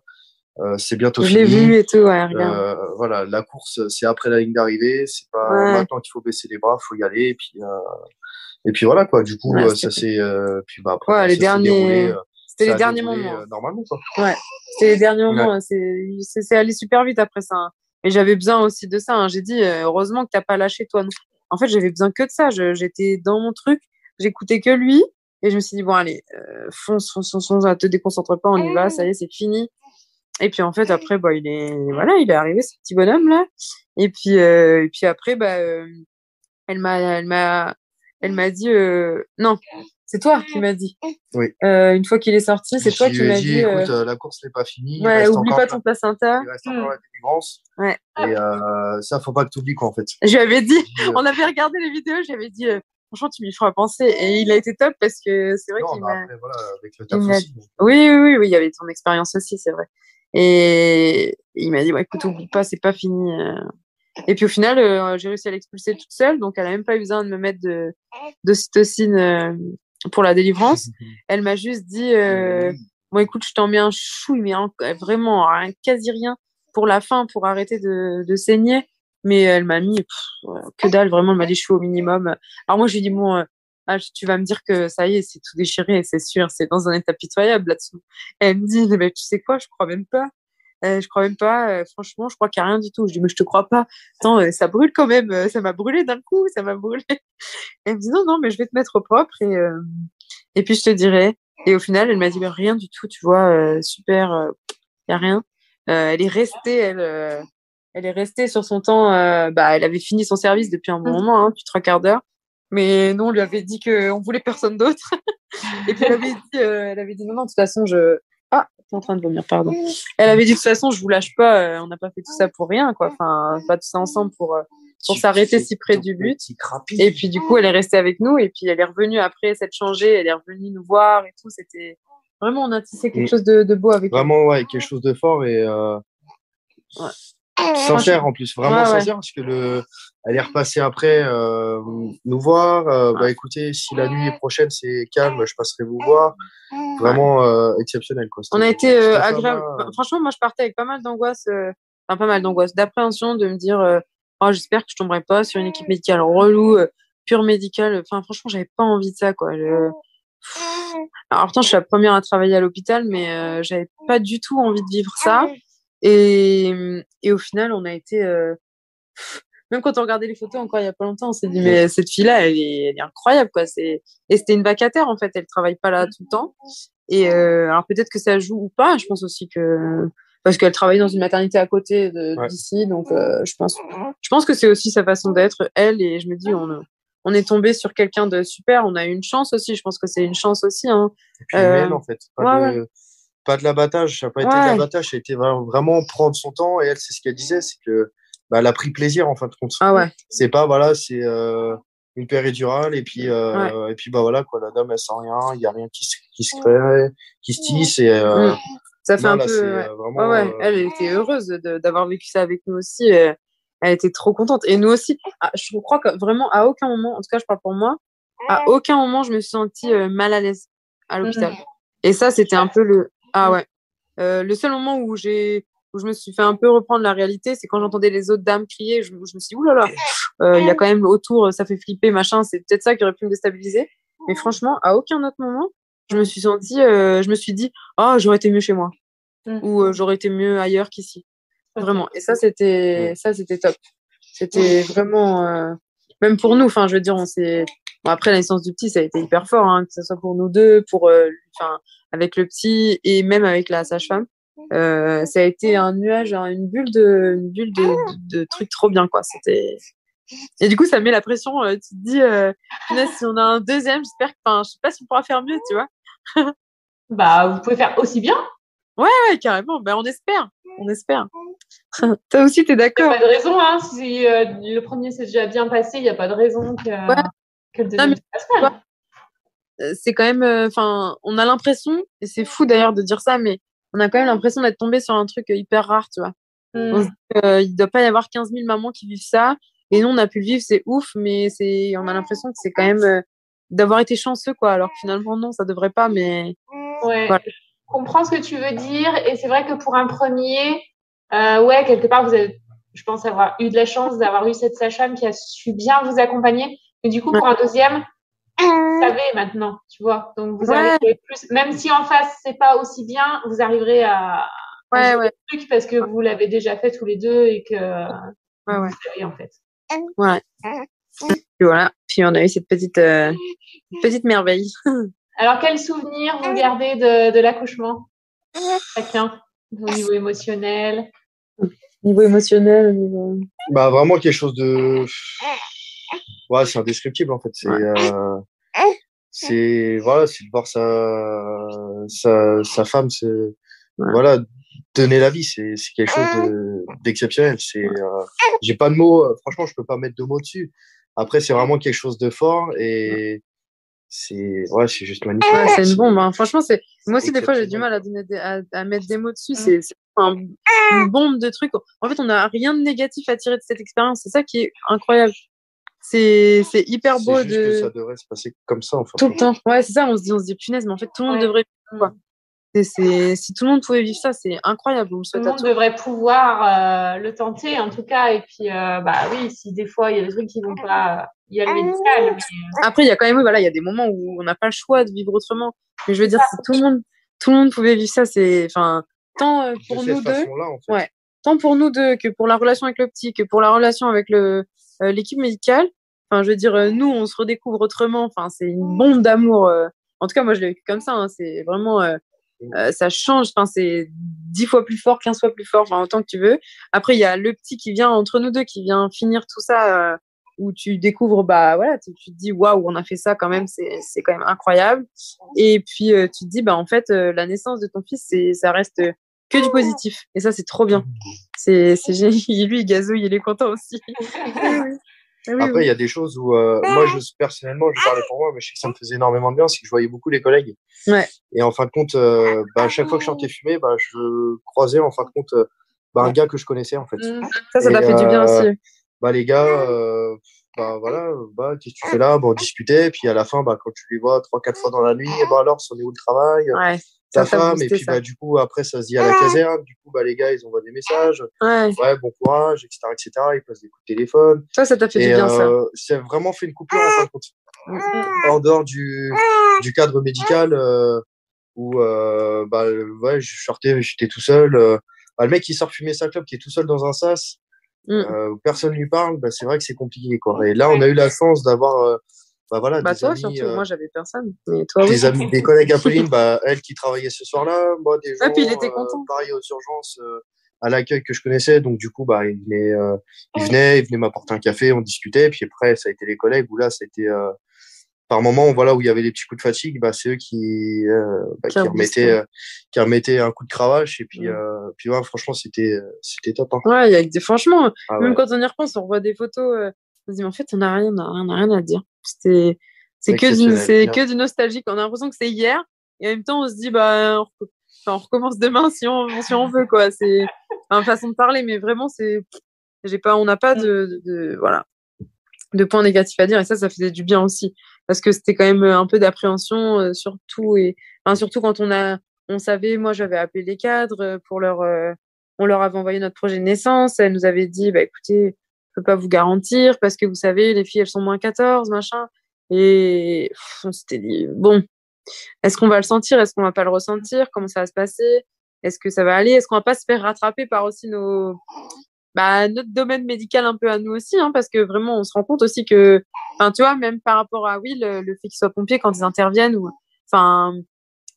Speaker 3: C'est bientôt fini.
Speaker 2: Je l'ai vu et tout, regarde.
Speaker 3: Voilà, la course, c'est après la ligne d'arrivée. C'est pas maintenant qu'il faut baisser les bras, faut y aller. Et puis voilà, quoi. Du coup, ça s'est, puis bah, après,
Speaker 2: les derniers, c'était les derniers moments.
Speaker 3: Normalement, quoi.
Speaker 2: Ouais. C'était les derniers moments. C'est allé super vite après ça. Hein. Et j'avais besoin aussi de ça. Hein. J'ai dit, heureusement que t'as pas lâché toi. En fait, j'avais besoin que de ça. J'étais dans mon truc. J'écoutais que lui. Et je me suis dit, bon, allez, fonce, te déconcentre pas, on y va, ça y est, c'est fini. Et puis en fait après bah il est arrivé ce petit bonhomme là et puis après bah elle m'a dit non, c'est toi qui m'as dit.
Speaker 3: Oui.
Speaker 2: Une fois qu'il est sorti, c'est toi qui m'as dit
Speaker 3: écoute la course n'est pas finie,
Speaker 2: oublie pas ton placenta.
Speaker 3: Il reste encore la délivrance.
Speaker 2: Ouais.
Speaker 3: Et ça faut pas que tu oublies quoi en fait.
Speaker 2: Je lui avais dit on avait regardé les vidéos, j'avais dit franchement, tu m'y feras penser. Et il a été top parce que c'est vrai qu'il m'a.
Speaker 3: Après, voilà, avec le taf aussi.
Speaker 2: Oui, il y avait ton expérience aussi, c'est vrai. Et il m'a dit, écoute, oublie pas, c'est pas fini. Et puis au final, j'ai réussi à l'expulser toute seule, donc elle a même pas eu besoin de me mettre d'ocytocine pour la délivrance. Elle m'a juste dit, bon, écoute, je t'en mets un chouille, mais vraiment quasi rien pour la fin, pour arrêter de saigner. Mais elle m'a mis que dalle, vraiment, elle m'a dit, je suis au minimum. Alors moi, je lui ai dit, bon, tu vas me dire que ça y est, c'est tout déchiré, c'est sûr, c'est dans un état pitoyable là-dessous. Elle me dit, mais tu sais quoi, je crois même pas. Franchement, je crois qu'il n'y a rien du tout. Je dis, mais je te crois pas. Attends, ça brûle quand même, ça m'a brûlé d'un coup, ça m'a brûlé. Elle me dit, non, mais je vais te mettre au propre et puis je te dirai. Et au final, elle m'a dit, mais rien du tout, tu vois, super, y a rien. Elle est restée, elle est restée sur son temps. Elle avait fini son service depuis un bon moment, depuis 3/4 d'heure. Mais nous, on lui avait dit qu'on voulait personne d'autre. Et puis elle avait dit non, de toute façon, t'es en train de vomir, pardon. Elle avait dit de toute façon, je vous lâche pas. On n'a pas fait tout ça pour rien, quoi. Enfin, pas tout ça ensemble pour s'arrêter si près du but. Et puis du coup, elle est restée avec nous. Et puis elle est revenue après s'être changée. Elle est revenue nous voir et tout. C'était vraiment, on a tissé quelque chose de beau avec elle.
Speaker 3: Vraiment, ouais, quelque chose de fort et sincère en plus, vraiment sincère, parce que elle est repassée après nous voir. Bah écoutez, si la nuit prochaine c'est calme, je passerai vous voir. Vraiment exceptionnel, quoi.
Speaker 2: On a été agréable. Franchement, moi je partais avec pas mal d'angoisse, d'appréhension, de me dire oh, j'espère que je tomberai pas sur une équipe médicale relou, pure médicale. Enfin, franchement, j'avais pas envie de ça, quoi. Alors, pourtant, je suis la première à travailler à l'hôpital, mais j'avais pas du tout envie de vivre ça. Et au final, on a été. Même quand on regardait les photos encore il y a pas longtemps, on s'est dit, mais cette fille-là, elle est incroyable, quoi. Et c'était une vacataire, en fait. Elle travaille pas là tout le temps. Et alors, peut-être que ça joue ou pas. Je pense aussi que. Parce qu'elle travaille dans une maternité à côté d'ici. Donc, je pense que c'est aussi sa façon d'être, elle. Et je me dis, on est tombé sur quelqu'un de super. On a eu une chance aussi. Je pense que c'est une chance aussi. Hein.
Speaker 3: Et puis humaine, en fait. Pas de l'abattage. Ça n'a pas été de l'abattage. Ça a été vraiment prendre son temps. Et elle, c'est ce qu'elle disait. C'est que elle a pris plaisir, en fin de compte. C'est pas, voilà, c'est une péridurale. Et puis, voilà, quoi. La dame, elle sent rien. Il n'y a rien qui se crée, qui se tisse. Et,
Speaker 2: ça fait un peu. Vraiment, elle était heureuse d'avoir vécu ça avec nous aussi. Elle était trop contente. Et nous aussi, je crois que vraiment, à aucun moment, en tout cas, je parle pour moi, à aucun moment, je me suis sentie mal à l'aise à l'hôpital. Et ça, c'était un peu le seul moment où je me suis fait un peu reprendre la réalité, c'est quand j'entendais les autres dames crier. Je me suis dit, oulala, il y a quand même autour, ça fait flipper, machin. C'est peut-être ça qui aurait pu me déstabiliser. Mais franchement, à aucun autre moment, je me suis dit, oh, j'aurais été mieux chez moi. Ou j'aurais été mieux ailleurs qu'ici. Vraiment. Et ça, c'était top. C'était vraiment, même pour nous, enfin, je veux dire, après la naissance du petit, ça a été hyper fort, hein, que ce soit pour nous deux, avec le petit et même avec la sage-femme. Ça a été un nuage, une bulle de trucs trop bien, quoi. Et du coup, ça met la pression. Tu te dis, si on a un deuxième, je sais pas si on pourra faire mieux, tu vois.
Speaker 1: Vous pouvez faire aussi bien.
Speaker 2: Ouais, carrément. On espère. Toi aussi, t'es d'accord?
Speaker 1: Il n'y a pas de raison, hein. Si le premier s'est déjà bien passé, il n'y a pas de raison que le deuxième se passe mal.
Speaker 2: C'est quand même, on a l'impression, et c'est fou d'ailleurs de dire ça, mais on a quand même l'impression d'être tombé sur un truc hyper rare, tu vois. On se dit, il doit pas y avoir 15 000 mamans qui vivent ça, et nous, on a pu le vivre, c'est ouf, mais on a l'impression que c'est quand même d'avoir été chanceux, quoi, alors que finalement, non, ça devrait pas, mais.
Speaker 1: Ouais, voilà. Je comprends ce que tu veux dire, et c'est vrai que pour un premier, quelque part, vous avez, je pense, avoir eu de la chance d'avoir eu cette sage-femme qui a su bien vous accompagner, mais du coup, pour un deuxième, vous savez maintenant, tu vois. Donc, vous arriverez plus, même si en face, c'est pas aussi bien, vous arriverez à le truc parce que vous l'avez déjà fait tous les deux et que vous savez, en fait.
Speaker 2: Ouais. Et voilà. Puis, on a eu cette petite merveille.
Speaker 1: Alors, quel souvenir vous gardez de l'accouchement? Chacun, au niveau émotionnel?
Speaker 3: Vraiment quelque chose de. Ouais, c'est indescriptible, en fait. C'est de voir sa femme donner la vie, c'est quelque chose d'exceptionnel. J'ai pas de mots, franchement, je peux pas mettre de mots dessus. Après, c'est vraiment quelque chose de fort et c'est juste magnifique.
Speaker 2: Ouais, c'est une bombe, hein. Franchement, moi aussi des fois j'ai du mal à mettre des mots dessus. C'est une bombe de trucs. En fait, on n'a rien de négatif à tirer de cette expérience. C'est ça qui est incroyable. C'est hyper beau
Speaker 3: juste que ça devrait se passer comme ça, en fait.
Speaker 2: Tout le temps. Ouais, c'est ça. On se dit punaise, mais en fait, tout le monde devrait vivre, quoi. Si tout le monde pouvait vivre ça, c'est incroyable.
Speaker 1: Tout le monde devrait pouvoir le tenter, en tout cas. Et puis, oui, si des fois il y a des trucs qui vont pas, il y a le médical. Mais...
Speaker 2: Après, il y a quand même, il y a des moments où on n'a pas le choix de vivre autrement. Mais je veux dire, si tout le monde pouvait vivre ça, c'est, tant pour nous deux, en fait. Tant pour nous deux que pour la relation avec le petit, que pour la relation avec l'équipe médicale. Je veux dire, nous, on se redécouvre autrement. C'est une bombe d'amour. En tout cas, moi, je l'ai vécu comme ça. Hein. C'est vraiment. ça change. Enfin, c'est 10 fois plus fort, 15 fois plus fort, enfin, autant que tu veux. Après, il y a le petit qui vient entre nous deux, qui vient finir tout ça, où tu découvres, bah voilà, tu te dis, waouh, on a fait ça quand même, c'est quand même incroyable. Et puis, tu te dis, bah en fait, la naissance de ton fils, ça reste que du positif. Et ça, c'est trop bien. C'est génial. Lui, il gazouille, il est content aussi. Oui,
Speaker 3: Après, il y a des choses où, moi, personnellement, je parlais pour moi, mais je sais que ça me faisait énormément de bien, c'est que je voyais beaucoup les collègues.
Speaker 2: Ouais.
Speaker 3: Et en fin de compte, à chaque fois que je sortais fumer, je croisais, en fin de compte, un gars que je connaissais, en fait.
Speaker 2: Ça t'a fait du bien aussi.
Speaker 3: Les gars, voilà, qu'est-ce que tu fais là? On discutait, puis à la fin, quand tu les vois 3-4 fois dans la nuit, alors, c'en est où le travail?
Speaker 2: Ouais.
Speaker 3: Ta femme, et puis, du coup, après, ça se dit à la caserne, du coup, les gars, ils envoient des messages. Ouais, bon courage, etc., etc. Ils passent des coups de téléphone.
Speaker 2: Ça t'a fait du bien, ça.
Speaker 3: Ça a vraiment fait une coupure, en fin de compte. En dehors du cadre médical, où, je sortais, j'étais tout seul. Le mec qui sort fumer sa clope, qui est tout seul dans un sas, où personne lui parle, c'est vrai que c'est compliqué, quoi. Et là, on a eu la chance d'avoir, des
Speaker 2: toi,
Speaker 3: amis,
Speaker 2: surtout, moi, j'avais personne. Mais toi,
Speaker 3: des amis, des collègues à Pauline, elle qui travaillait ce soir-là, moi, des gens,
Speaker 2: puis il était content.
Speaker 3: pareil aux urgences, à l'accueil que je connaissais. Donc, du coup, il venait m'apporter un café, on discutait. Puis après, ça a été les collègues où là, ça a été, par moment, voilà, où il y avait des petits coups de fatigue, c'est eux qui remettaient un coup de cravache. Et puis, ouais, franchement, c'était top, hein.
Speaker 2: Ouais, franchement, même quand on y repense, on voit des photos, on se dit, mais en fait, on n'a rien à dire. C'est que du nostalgique. On a l'impression que c'est hier. Et en même temps, on se dit, on recommence demain si on veut, quoi. C'est une façon de parler, mais vraiment, on n'a pas voilà, de points négatifs à dire. Et ça faisait du bien aussi. Parce que c'était quand même un peu d'appréhension, surtout. Et, surtout quand on savait, moi, j'avais appelé les cadres on leur avait envoyé notre projet de naissance. Elle nous avait dit, écoutez, je peux pas vous garantir parce que vous savez, les filles, elles sont -14, machin. Et on s'était dit, bon, est-ce qu'on va le sentir? Est-ce qu'on va pas le ressentir? Comment ça va se passer? Est-ce que ça va aller? Est-ce qu'on va pas se faire rattraper par aussi notre domaine médical un peu à nous aussi, hein, parce que vraiment, on se rend compte aussi que, tu vois, même par rapport à, oui, le fait qu'ils soient pompiers quand ils interviennent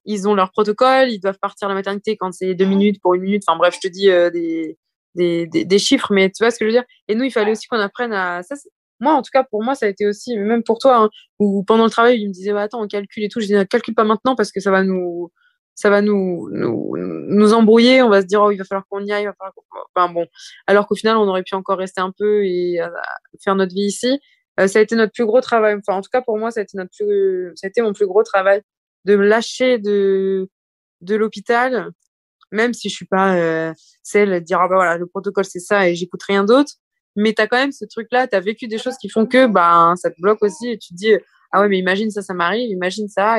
Speaker 2: ils ont leur protocole, ils doivent partir à la maternité quand c'est 2 minutes pour 1 minute. Enfin, bref, je te dis des chiffres, mais tu vois ce que je veux dire. Et nous, il fallait aussi qu'on apprenne à ça. Moi, en tout cas, pour moi, ça a été aussi, même pour toi, hein, où pendant le travail, ils me disaient, attends, on calcule et tout. Je disais, calcule pas maintenant parce que ça va nous embrouiller. On va se dire, oh, il va falloir qu'on y aille. Enfin, bon. Alors qu'au final, on aurait pu encore rester un peu et faire notre vie ici. Ça a été notre plus gros travail. Enfin, en tout cas, pour moi, ça a été mon plus gros travail de me lâcher de l'hôpital, même si je suis pas celle à dire, voilà, le protocole, c'est ça et j'écoute rien d'autre. Mais tu as quand même ce truc-là, tu as vécu des choses qui font que ça te bloque aussi et tu te dis, ah ouais, mais imagine ça m'arrive, imagine ça,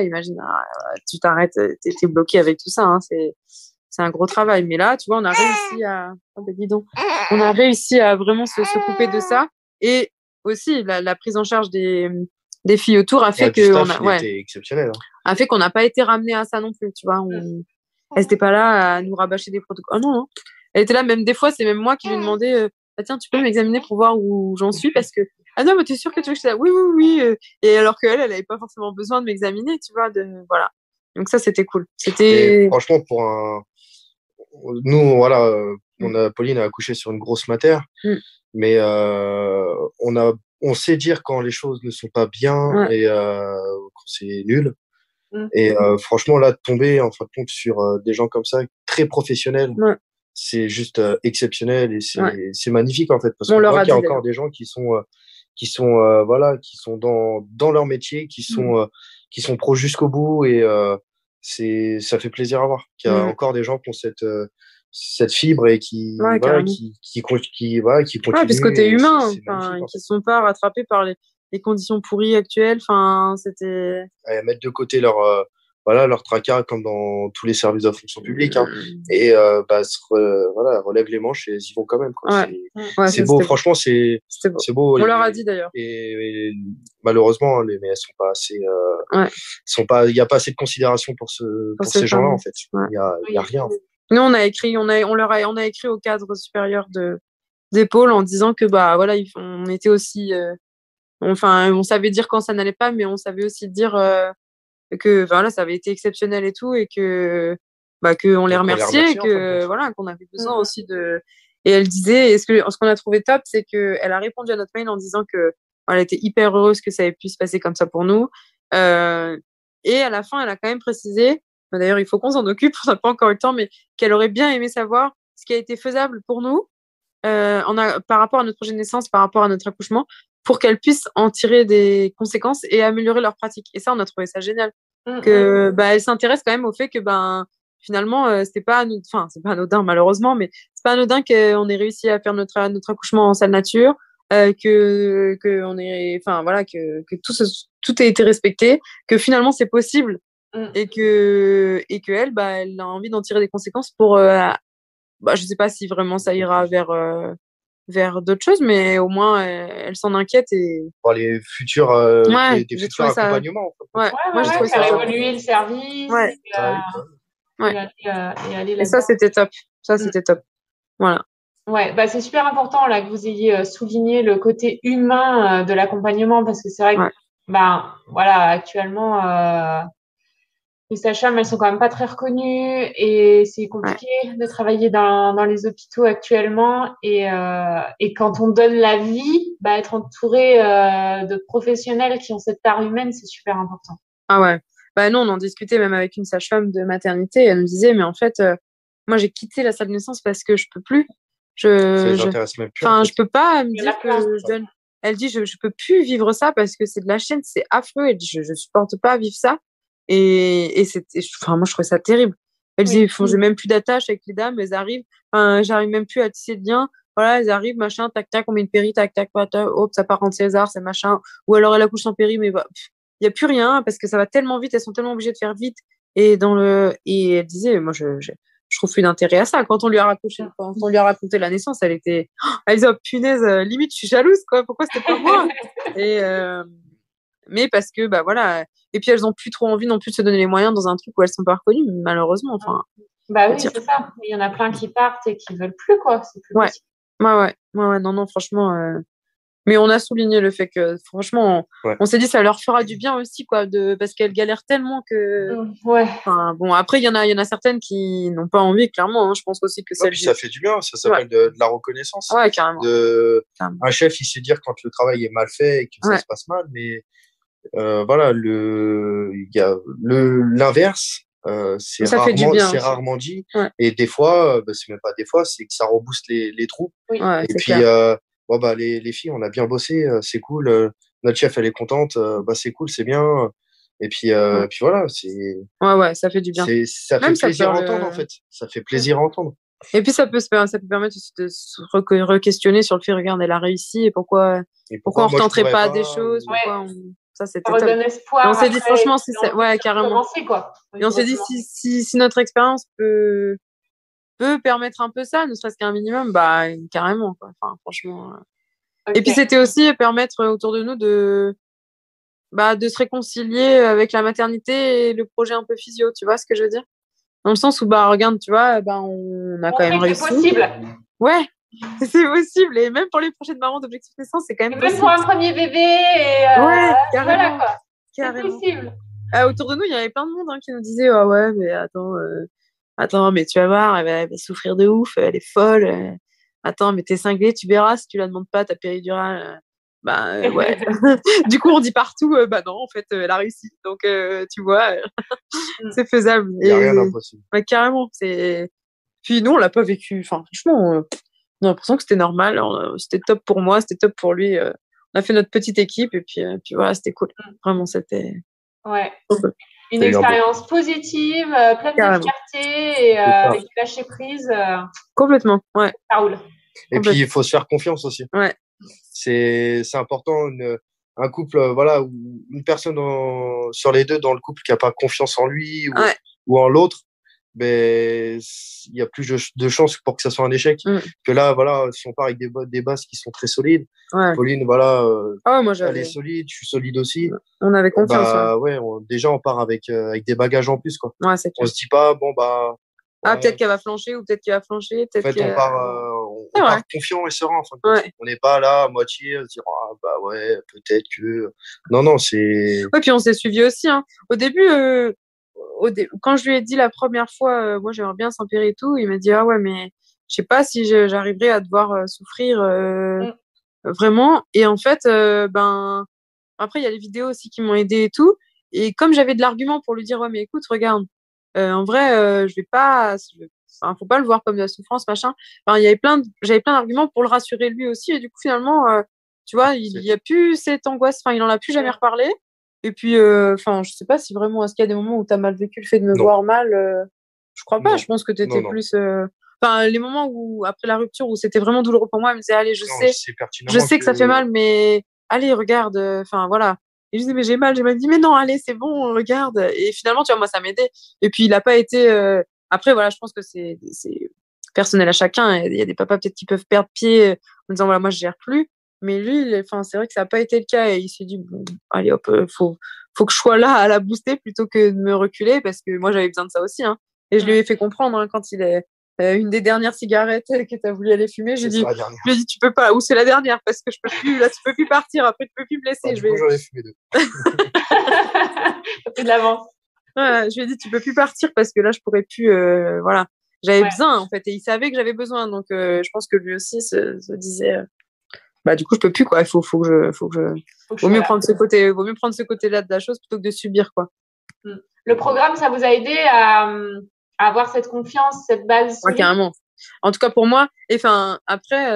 Speaker 2: tu t'arrêtes, t'es bloqué avec tout ça, hein, c'est un gros travail. Mais là, tu vois, on a réussi on a réussi à vraiment se couper de ça. Et aussi, la prise en charge des filles autour a fait
Speaker 3: exceptionnel, hein.
Speaker 2: A fait qu'on n'a pas été ramené à ça non plus, tu vois. Elle n'était pas là à nous rabâcher des protocoles. Oh non, non. Elle était là, même des fois, c'est même moi qui lui demandais, tiens, tu peux m'examiner pour voir où j'en suis parce que, ah non, mais t'es sûre que tu veux que je sois là? Oui, oui, oui. Et alors qu'elle, elle n'avait pas forcément besoin de m'examiner, tu vois. Voilà. Donc ça, c'était cool.
Speaker 3: Et franchement, nous, voilà, Pauline a accouché sur une grosse matière, mais on sait dire quand les choses ne sont pas bien et quand c'est nul. Et franchement, là, de tomber en fin de compte sur des gens comme ça, très professionnels, c'est juste exceptionnel et c'est magnifique en fait, parce qu'on voit qu'il y a encore des gens qui sont dans leur métier, qui sont pros jusqu'au bout et ça fait plaisir à voir qu'il y a encore des gens qui ont cette fibre et qui continuent.
Speaker 2: Puis ce côté humain, qui sont pas rattrapés par les conditions pourries actuelles. C'était
Speaker 3: mettre de côté leur tracas comme dans tous les services de fonction publique, hein, et relève les manches et ils y vont quand même, quoi. C'est beau, franchement, c'est beau.
Speaker 2: On leur a dit d'ailleurs.
Speaker 3: Et malheureusement, mais elles sont pas assez. Il y a pas assez de considération pour ces gens-là, en fait. Il y a rien.
Speaker 2: Nous, on a écrit au cadre supérieur des pôles en disant que on était aussi, on savait dire quand ça n'allait pas, mais on savait aussi dire que ça avait été exceptionnel et tout, et que qu'on les
Speaker 3: Donc, on les
Speaker 2: remerciait et
Speaker 3: remercie, en fin de
Speaker 2: que
Speaker 3: compte.
Speaker 2: voilà, qu'on avait besoin aussi de. Et elle disait, ce qu'on a trouvé top, c'est qu'elle a répondu à notre mail en disant que elle était hyper heureuse que ça ait pu se passer comme ça pour nous. Et à la fin, elle a quand même précisé, d'ailleurs, il faut qu'on s'en occupe, on n'a pas encore eu le temps, mais qu'elle aurait bien aimé savoir ce qui a été faisable pour nous, par rapport à notre projet de naissance, par rapport à notre accouchement, pour qu'elles puissent en tirer des conséquences et améliorer leur pratique. Et ça, on a trouvé ça génial. Que, elle s'intéresse quand même au fait que, finalement, c'est pas anodin, malheureusement, mais c'est pas anodin qu'on ait réussi à faire notre accouchement en salle nature, que on ait, enfin, voilà, que tout ait été respecté, que finalement, c'est possible. Et que elle, elle a envie d'en tirer des conséquences pour, je sais pas si vraiment ça ira vers d'autres choses, mais au moins elle s'en inquiète et
Speaker 3: Pour les futurs,
Speaker 2: ouais,
Speaker 3: des
Speaker 2: j'ai
Speaker 3: futurs
Speaker 2: trouvé ça.
Speaker 3: accompagnements. En fait.
Speaker 2: Ouais, moi j'ai trouvé
Speaker 1: faire
Speaker 2: ça top.
Speaker 1: évoluer le service
Speaker 2: Ouais. Ouais.
Speaker 1: et aller
Speaker 2: Et
Speaker 1: là-dedans.
Speaker 2: ça c'était top. Ça c'était top. Voilà.
Speaker 1: Ouais, c'est super important là que vous ayez souligné le côté humain de l'accompagnement parce que c'est vrai que voilà, actuellement les sages-femmes, elles sont quand même pas très reconnues et c'est compliqué de travailler dans les hôpitaux actuellement. Et quand on donne la vie, être entouré de professionnels qui ont cette part humaine, c'est super important.
Speaker 2: Ah ouais. Non, on en discutait même avec une sage-femme de maternité. Elle me disait, mais en fait, moi j'ai quitté la salle de naissance parce que je peux plus.
Speaker 3: Ça les intéresse même plus.
Speaker 2: Enfin, je peux pas me dire que je donne. Elle dit, je peux plus vivre ça parce que c'est de la chaîne, c'est affreux. Elle dit, je supporte pas vivre ça. Et moi, je trouvais ça terrible. Elle disait, j'ai même plus d'attache avec les dames, elles arrivent. Enfin, j'arrive même plus à tisser de lien. Voilà, elles arrivent, machin, tac, tac, on met une péri, tac, tac, hop, ça part en César, c'est machin. Ou alors elle accouche en péri, mais il y a plus rien parce que ça va tellement vite, elles sont tellement obligées de faire vite. Et elle disait, moi, je trouve plus d'intérêt à ça. Quand on lui a raconté la naissance, elle était, elle disait, oh, punaise, limite, je suis jalouse, quoi. Pourquoi c'était pas moi? Mais parce que, voilà. Et puis, elles ont plus trop envie non plus de se donner les moyens dans un truc où elles sont pas reconnues, malheureusement. Enfin.
Speaker 1: Oui, c'est ça. Il y en a plein qui partent et qui veulent plus, quoi. C'est plus possible.
Speaker 2: Ouais. Non, franchement. Mais on a souligné le fait que, franchement, on s'est dit ça leur fera du bien aussi, quoi, parce qu'elles galèrent tellement que. Enfin, bon, après, il y en a certaines qui n'ont pas envie, clairement. Hein. Je pense aussi que ça.
Speaker 3: Puis ça fait du bien, ça s'appelle de la reconnaissance.
Speaker 2: Ouais, carrément.
Speaker 3: Un chef, il sait dire quand le travail est mal fait et que ça se passe mal, mais voilà, il y a l'inverse. C'est rarement dit.
Speaker 2: Ouais.
Speaker 3: Et des fois, c'est même pas des fois, c'est que ça rebooste les troupes.
Speaker 2: Oui.
Speaker 3: Et puis, les filles, on a bien bossé, c'est cool. Notre chef, elle est contente, c'est cool, c'est bien. Et puis, puis voilà, c'est.
Speaker 2: Ouais, ça fait du bien.
Speaker 3: Ça fait plaisir à entendre, en fait. Ça fait plaisir à entendre.
Speaker 2: Et puis, ça peut permettre aussi de se re-questionner sur le fait, regarde, elle a réussi et pourquoi on ne retenterait pas des choses, ça c'était top.
Speaker 1: Espoir.
Speaker 2: Et on s'est dit franchement carrément.
Speaker 1: Quoi.
Speaker 2: Et on s'est dit si notre expérience peut permettre un peu ça, ne serait-ce qu'un minimum, carrément quoi. Enfin franchement. Et puis c'était aussi permettre autour de nous de se réconcilier avec la maternité et le projet un peu physio, tu vois ce que je veux dire? Dans le sens où regarde, tu vois, on a quand même réussi.
Speaker 1: C'est possible.
Speaker 2: Ouais. C'est possible. Et même pour les prochaines mamans d'Objectif Naissance, c'est quand même possible.
Speaker 1: Même pour un premier bébé.
Speaker 2: Ouais, carrément.
Speaker 1: Voilà, quoi. C'est possible.
Speaker 2: Autour de nous, il y avait plein de monde qui nous disait ouais, mais attends, mais tu vas voir, elle va souffrir de ouf, elle est folle. Attends, mais t'es cinglée, tu verras si tu la demandes pas ta péridurale. Ouais. Du coup, on dit partout, non, en fait, elle a réussi. Donc, tu vois, c'est faisable.
Speaker 3: Il n'y a rien d'impossible.
Speaker 2: Carrément. Puis nous, on l'a pas vécu. Enfin, franchement, on a l'impression que c'était normal. C'était top pour moi, c'était top pour lui. On a fait notre petite équipe et puis voilà, c'était cool. Vraiment, c'était.
Speaker 1: Ouais. Une expérience positive, pleine de fierté et avec du lâcher prise.
Speaker 2: Complètement, ouais.
Speaker 1: Ça roule.
Speaker 3: Et puis, il faut se faire confiance aussi.
Speaker 2: Ouais.
Speaker 3: C'est important, un couple, ou une personne sur les deux dans le couple qui n'a pas confiance en lui ou en l'autre, il y a plus de chances pour que ça soit un échec. Que là, si on part avec des bases qui sont très solides, Pauline,
Speaker 2: moi,
Speaker 3: elle est solide, je suis solide aussi.
Speaker 2: On avait confiance.
Speaker 3: Déjà, on part avec des bagages en plus, quoi.
Speaker 2: Ouais, c'est clair.
Speaker 3: On se dit pas,
Speaker 2: peut-être qu'elle va flancher ou peut-être qu'il va flancher.
Speaker 3: En fait, on part confiant et serein. On n'est pas là à moitié à se dire peut-être que. Non, c'est.
Speaker 2: Ouais, puis on s'est suivi aussi. Hein. Au début, quand je lui ai dit la première fois, moi j'aimerais bien s'empérer et tout, il m'a dit ah ouais mais je sais pas si j'arriverai à devoir souffrir vraiment. Et en fait, ben après il y a les vidéos aussi qui m'ont aidé et tout. Et comme j'avais de l'argument pour lui dire ouais mais écoute regarde, en vrai je vais pas, enfin, faut pas le voir comme de la souffrance machin. Enfin il y avait j'avais plein d'arguments pour le rassurer lui aussi. Et du coup finalement tu vois il y a plus cette angoisse. Enfin il en a plus jamais reparlé. Et puis, enfin, je sais pas si vraiment, est-ce qu'il y a des moments où tu as mal vécu le fait de me voir mal je crois pas.
Speaker 3: Non.
Speaker 2: Je pense que tu étais
Speaker 3: Non.
Speaker 2: plus. Enfin, les moments où, après la rupture, où c'était vraiment douloureux pour moi, elle me disait, allez,
Speaker 3: Non, sais
Speaker 2: je
Speaker 3: pertinemment
Speaker 2: sais que ça fait mal, mais allez, regarde. Enfin, voilà. Et je disais, mais j'ai mal. J'ai mal dit, mais non, allez, c'est bon, regarde. Et finalement, tu vois, moi, ça m'aidait. Et puis, il a pas été. Après, voilà, je pense que c'est personnel à chacun. Il y a des papas peut-être qui peuvent perdre pied en disant, voilà, moi, je gère plus. Mais lui, enfin, c'est vrai que ça n'a pas été le cas. Et il s'est dit, bon, allez, hop, faut que je sois là à la booster plutôt que de me reculer parce que moi, j'avais besoin de ça aussi, hein. Et je lui ai fait comprendre, hein, quand il est une des dernières cigarettes que tu as voulu aller fumer, je lui ai dit, tu peux pas, ou c'est la dernière parce que je peux plus, là, tu peux plus partir, après, tu peux plus me laisser.
Speaker 3: Du coup, j'en ai fumé 2.
Speaker 1: C'est de l'avance.
Speaker 2: Ouais, je lui ai dit, tu peux plus partir parce que là, je pourrais plus, voilà. J'avais besoin, en fait, et il savait que j'avais besoin. Donc, je pense que lui aussi se disait, bah, du coup, je peux plus, quoi. Faut que je, vaut mieux prendre ce côté-là de la chose plutôt que de subir, quoi.
Speaker 1: Le programme, ça vous a aidé à avoir cette confiance, cette base solide?
Speaker 2: Ouais, carrément. En tout cas, pour moi, et enfin, après,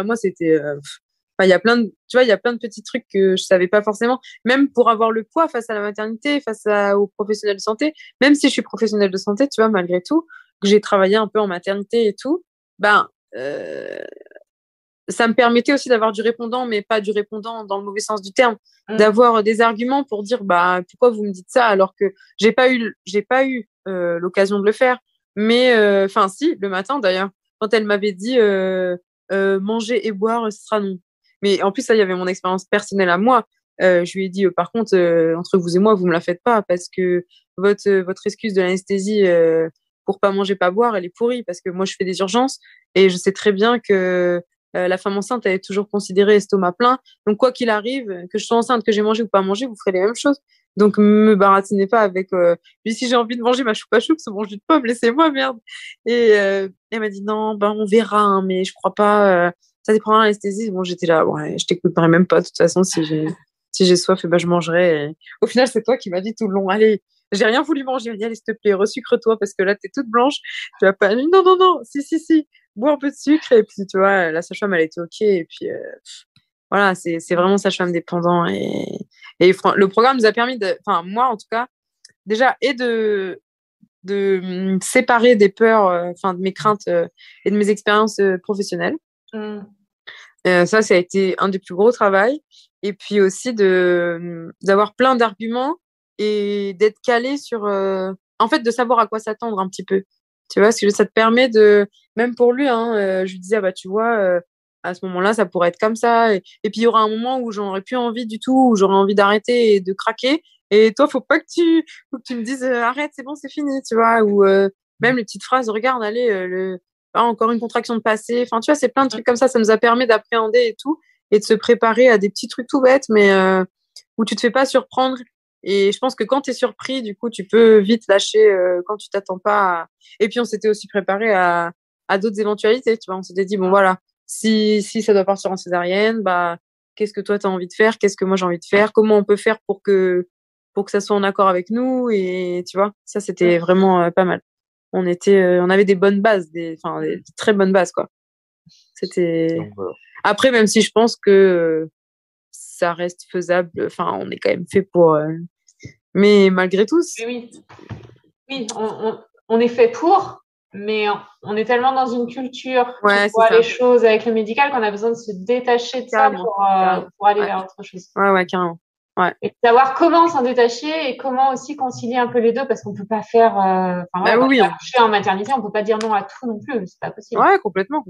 Speaker 2: moi, c'était, enfin, il y a plein de, tu vois, il y a plein de petits trucs que je savais pas forcément, même pour avoir le poids face à la maternité, aux professionnels de santé, même si je suis professionnelle de santé, tu vois, malgré tout, que j'ai travaillé un peu en maternité et tout, ben, ça me permettait aussi d'avoir du répondant, mais pas du répondant dans le mauvais sens du terme, d'avoir des arguments pour dire, bah, pourquoi vous me dites ça alors que j'ai pas eu l'occasion de le faire. Mais, enfin, si, le matin d'ailleurs, quand elle m'avait dit, manger et boire, ce sera non. Mais en plus, ça, il y avait mon expérience personnelle à moi. Je lui ai dit, par contre, entre vous et moi, vous me la faites pas parce que votre excuse de l'anesthésie, pour pas manger, pas boire, elle est pourrie parce que moi, je fais des urgences et je sais très bien que la femme enceinte, elle est toujours considérée estomac plein. Donc, quoi qu'il arrive, que je sois enceinte, que j'ai mangé ou pas mangé, vous ferez les mêmes choses. Donc, me baratinez pas avec, puis si j'ai envie de manger ma choupa choups, mon jus de pomme, laissez-moi, merde. Et elle m'a dit, non, ben, on verra, hein, mais je crois pas, ça dépendra de l'anesthésie. Bon, j'étais là, ouais, je t'écouterai même pas, de toute façon, si j'ai soif, ben, je mangerai. Et au final, c'est toi qui m'as dit tout le long, allez, j'ai rien voulu manger. Elle m'a dit, allez, s'il te plaît, resucre-toi parce que là, t'es toute blanche. Tu vas pas, non, non, non, si, bois un peu de sucre. Et puis, tu vois, la sage-femme, elle était OK. Et puis, voilà, c'est vraiment sage-femme dépendant. Et le programme nous a permis enfin, moi, en tout cas, déjà, et de me séparer des peurs, enfin, de mes craintes et de mes expériences professionnelles. Ça a été un des plus gros travails. Et puis aussi d'avoir plein d'arguments et d'être calé sur, en fait, de savoir à quoi s'attendre un petit peu. Tu vois, parce que ça te permet même pour lui, hein, je lui disais, ah bah, tu vois, à ce moment-là, ça pourrait être comme ça. Et puis, il y aura un moment où j'en aurais plus envie du tout, où j'aurais envie d'arrêter et de craquer. Et toi, faut que tu me dises, arrête, c'est bon, c'est fini, tu vois. Ou même les petites phrases, regarde, allez, encore une contraction de passé. Enfin, tu vois, c'est plein de trucs comme ça. Ça nous a permis d'appréhender et tout, et de se préparer à des petits trucs tout bêtes, mais où tu te fais pas surprendre. Et je pense que quand tu es surpris, du coup, tu peux vite lâcher quand tu t'attends pas. Et puis, on s'était aussi préparé à d'autres éventualités. Tu vois, on s'était dit, bon, voilà, si ça doit partir en césarienne, bah, qu'est-ce que toi, tu as envie de faire? Qu'est-ce que moi, j'ai envie de faire? Comment on peut faire pour que ça soit en accord avec nous? Et tu vois, ça, c'était vraiment pas mal. On avait des bonnes bases, des très bonnes bases, quoi. C'était.
Speaker 3: Donc, voilà.
Speaker 2: Après, même si je pense que ça reste faisable, enfin, on est quand même fait pour. Mais malgré tout.
Speaker 1: Oui, on est fait pour, mais on est tellement dans une culture qui voit les choses avec le médical qu'on a besoin de se détacher de ça pour aller vers autre chose.
Speaker 2: Ouais, carrément. Ouais.
Speaker 1: Et savoir comment s'en détacher et comment aussi concilier un peu les deux, parce qu'on peut pas faire. Accoucher en maternité, on peut pas dire non à tout non plus, c'est pas possible.
Speaker 2: Ouais, complètement.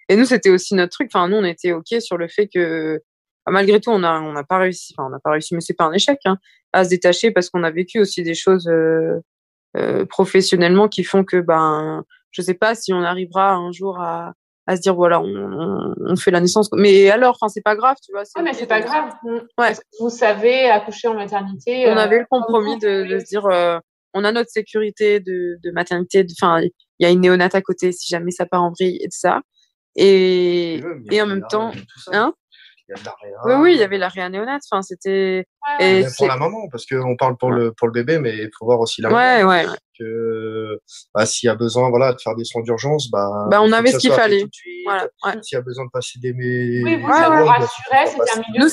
Speaker 2: Et nous, c'était aussi notre truc. Enfin, nous, on était OK sur le fait que, malgré tout, on n'a pas réussi. Enfin, on n'a pas réussi, mais c'est pas un échec, hein, à se détacher parce qu'on a vécu aussi des choses professionnellement qui font que, ben, je sais pas si on arrivera un jour à se dire voilà, on fait la naissance. Mais alors, enfin, c'est pas grave, tu vois.
Speaker 1: Mais c'est pas grave. Ouais. Parce que vous savez accoucher en maternité.
Speaker 2: On avait le compromis de se dire on a notre sécurité de maternité. Enfin, il y a une néonate à côté si jamais ça part en vrille et tout ça. Et en même temps, hein?
Speaker 3: Il y a de la réa.
Speaker 2: Oui, il y avait la réa néonate. Enfin, c'était.
Speaker 3: Et même pour la maman, parce qu'on parle pour le bébé, mais il faut voir aussi la maman.
Speaker 2: Ouais.
Speaker 3: Que s'il y a besoin, de faire des soins d'urgence,
Speaker 2: on avait ce qu'il fallait.
Speaker 3: Voilà. S'il y a besoin de passer des
Speaker 1: Oui, ça vous rassurait, c'était un milieu
Speaker 2: nous,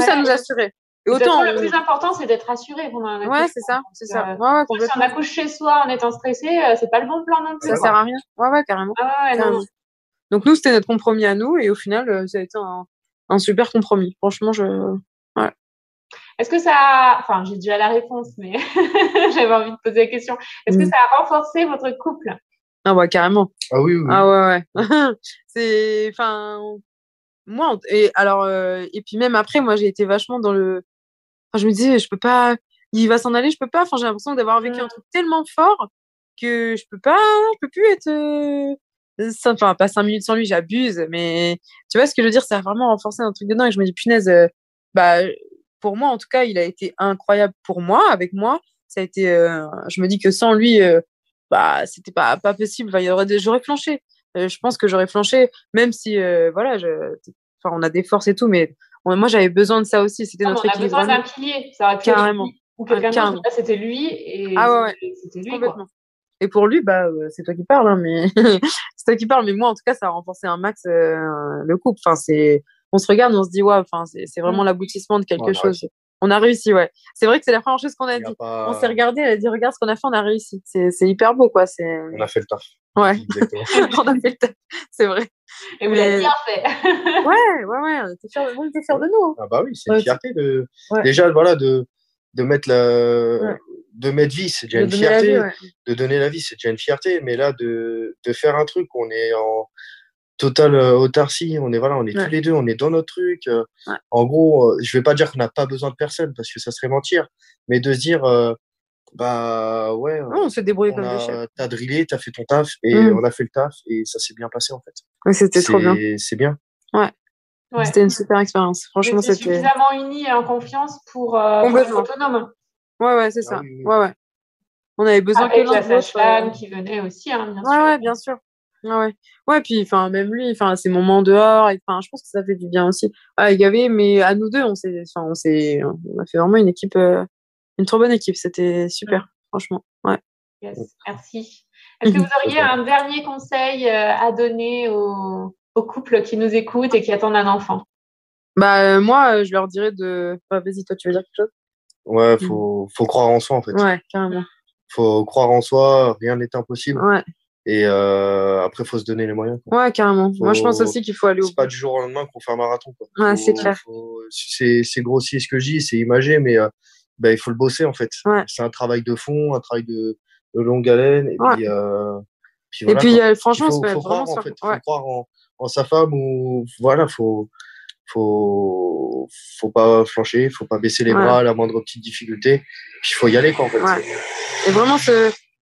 Speaker 2: ça nous assurait.
Speaker 1: Et autant le plus important, c'est d'être rassuré pendant un accouchement.
Speaker 2: C'est ça.
Speaker 1: Si on accouche chez soi en étant stressé, c'est pas le bon plan non plus.
Speaker 2: Ça sert à rien. Ouais, carrément.
Speaker 1: Non.
Speaker 2: Donc nous, c'était notre compromis à nous, et au final, ça a été un super compromis. Franchement,
Speaker 1: Est-ce que ça enfin, j'ai déjà la réponse, mais j'avais envie de poser la question. Est-ce que ça a renforcé votre couple?
Speaker 2: Ah ouais, carrément.
Speaker 3: Ah oui.
Speaker 2: Ah ouais. C'est, enfin, moi, et puis même après, moi, j'ai été vachement dans je me disais, je peux pas, il va s'en aller, je peux pas. Enfin, j'ai l'impression d'avoir vécu un truc tellement fort que je peux plus être, enfin, pas 5 minutes sans lui, j'abuse, mais tu vois ce que je veux dire, ça a vraiment renforcé un truc dedans, et je me dis, punaise, pour moi, en tout cas, il a été incroyable pour moi, avec moi. Ça a été, je me dis que sans lui, c'était pas possible. Enfin, j'aurais flanché. Je pense que j'aurais flanché, même si, on a des forces et tout, mais moi, j'avais besoin de ça aussi. C'était notre équilibre.
Speaker 1: On a besoin d'un pilier. Ça aurait pu
Speaker 2: carrément.
Speaker 1: Être lui, ou quelqu'un d'autre. Là, c'était lui, et c'était lui,
Speaker 2: complètement. Quoi. Et pour lui, c'est toi qui parles, hein, mais c'est toi qui parles. Mais moi, en tout cas, ça a renforcé un max le couple. Enfin, on se regarde, on se dit, c'est vraiment l'aboutissement de quelque chose. On a réussi, ouais. C'est vrai que c'est la première chose qu'on a dit. On s'est regardé, elle a dit, regarde ce qu'on a fait, on a réussi. C'est hyper beau, quoi.
Speaker 3: On a fait le taf.
Speaker 2: Ouais. On a fait le taf. C'est vrai.
Speaker 1: Et vous l'avez bien fait.
Speaker 2: ouais. On était fiers de nous. Hein.
Speaker 3: Ah bah oui, c'est une fierté déjà, de mettre de mettre vie, c'est déjà une fierté. De donner la vie, c'est déjà une fierté. Mais là, de faire un truc, on est en totale autarcie, on est tous les deux, on est dans notre truc. En gros, je vais pas dire qu'on n'a pas besoin de personne, parce que ça serait mentir, mais de se dire,
Speaker 2: on s'est débrouillé comme des chefs.
Speaker 3: T'as drillé, t'as fait ton taf, et on a fait le taf, et ça s'est bien passé, en fait.
Speaker 2: Ouais, c'était trop bien.
Speaker 3: C'est bien.
Speaker 2: Ouais. C'était une super expérience. Franchement, c'était
Speaker 1: suffisamment unis et en confiance pour être autonome.
Speaker 2: Ouais, c'est ça. Oui. Ouais. On avait besoin
Speaker 1: que la sage-femme qui venait aussi, hein, bien sûr.
Speaker 2: Ouais, bien sûr. Ouais, puis même lui, ces moments dehors, je pense que ça fait du bien aussi. Gavé, mais à nous deux, on a fait vraiment une équipe, une trop bonne équipe. C'était super, franchement. Ouais.
Speaker 1: Yes, merci. Est-ce que vous auriez un dernier conseil à donner aux couples qui nous écoutent et qui attendent un enfant?
Speaker 2: Moi, je leur dirais vas-y, toi, tu veux dire quelque chose?
Speaker 3: Ouais, faut croire en soi, en fait.
Speaker 2: Ouais, carrément.
Speaker 3: Faut croire en soi, rien n'est impossible.
Speaker 2: Ouais.
Speaker 3: Et après, faut se donner les moyens.
Speaker 2: Quoi. Ouais, carrément. Moi, je pense aussi qu'il faut aller au bout.
Speaker 3: C'est pas du jour au lendemain qu'on fait un marathon, quoi.
Speaker 2: Ouais, c'est clair.
Speaker 3: C'est grossier ce que je dis, c'est imagé, mais il faut le bosser, en fait.
Speaker 2: Ouais.
Speaker 3: C'est un travail de fond, un travail de longue haleine. Et
Speaker 2: puis, franchement,
Speaker 3: faut croire, en fait. Faut croire en sa femme, ou faut pas flancher, faut pas baisser les bras à la moindre petite difficulté. Puis il faut y aller, quoi, en fait.
Speaker 2: Ouais. Et vraiment,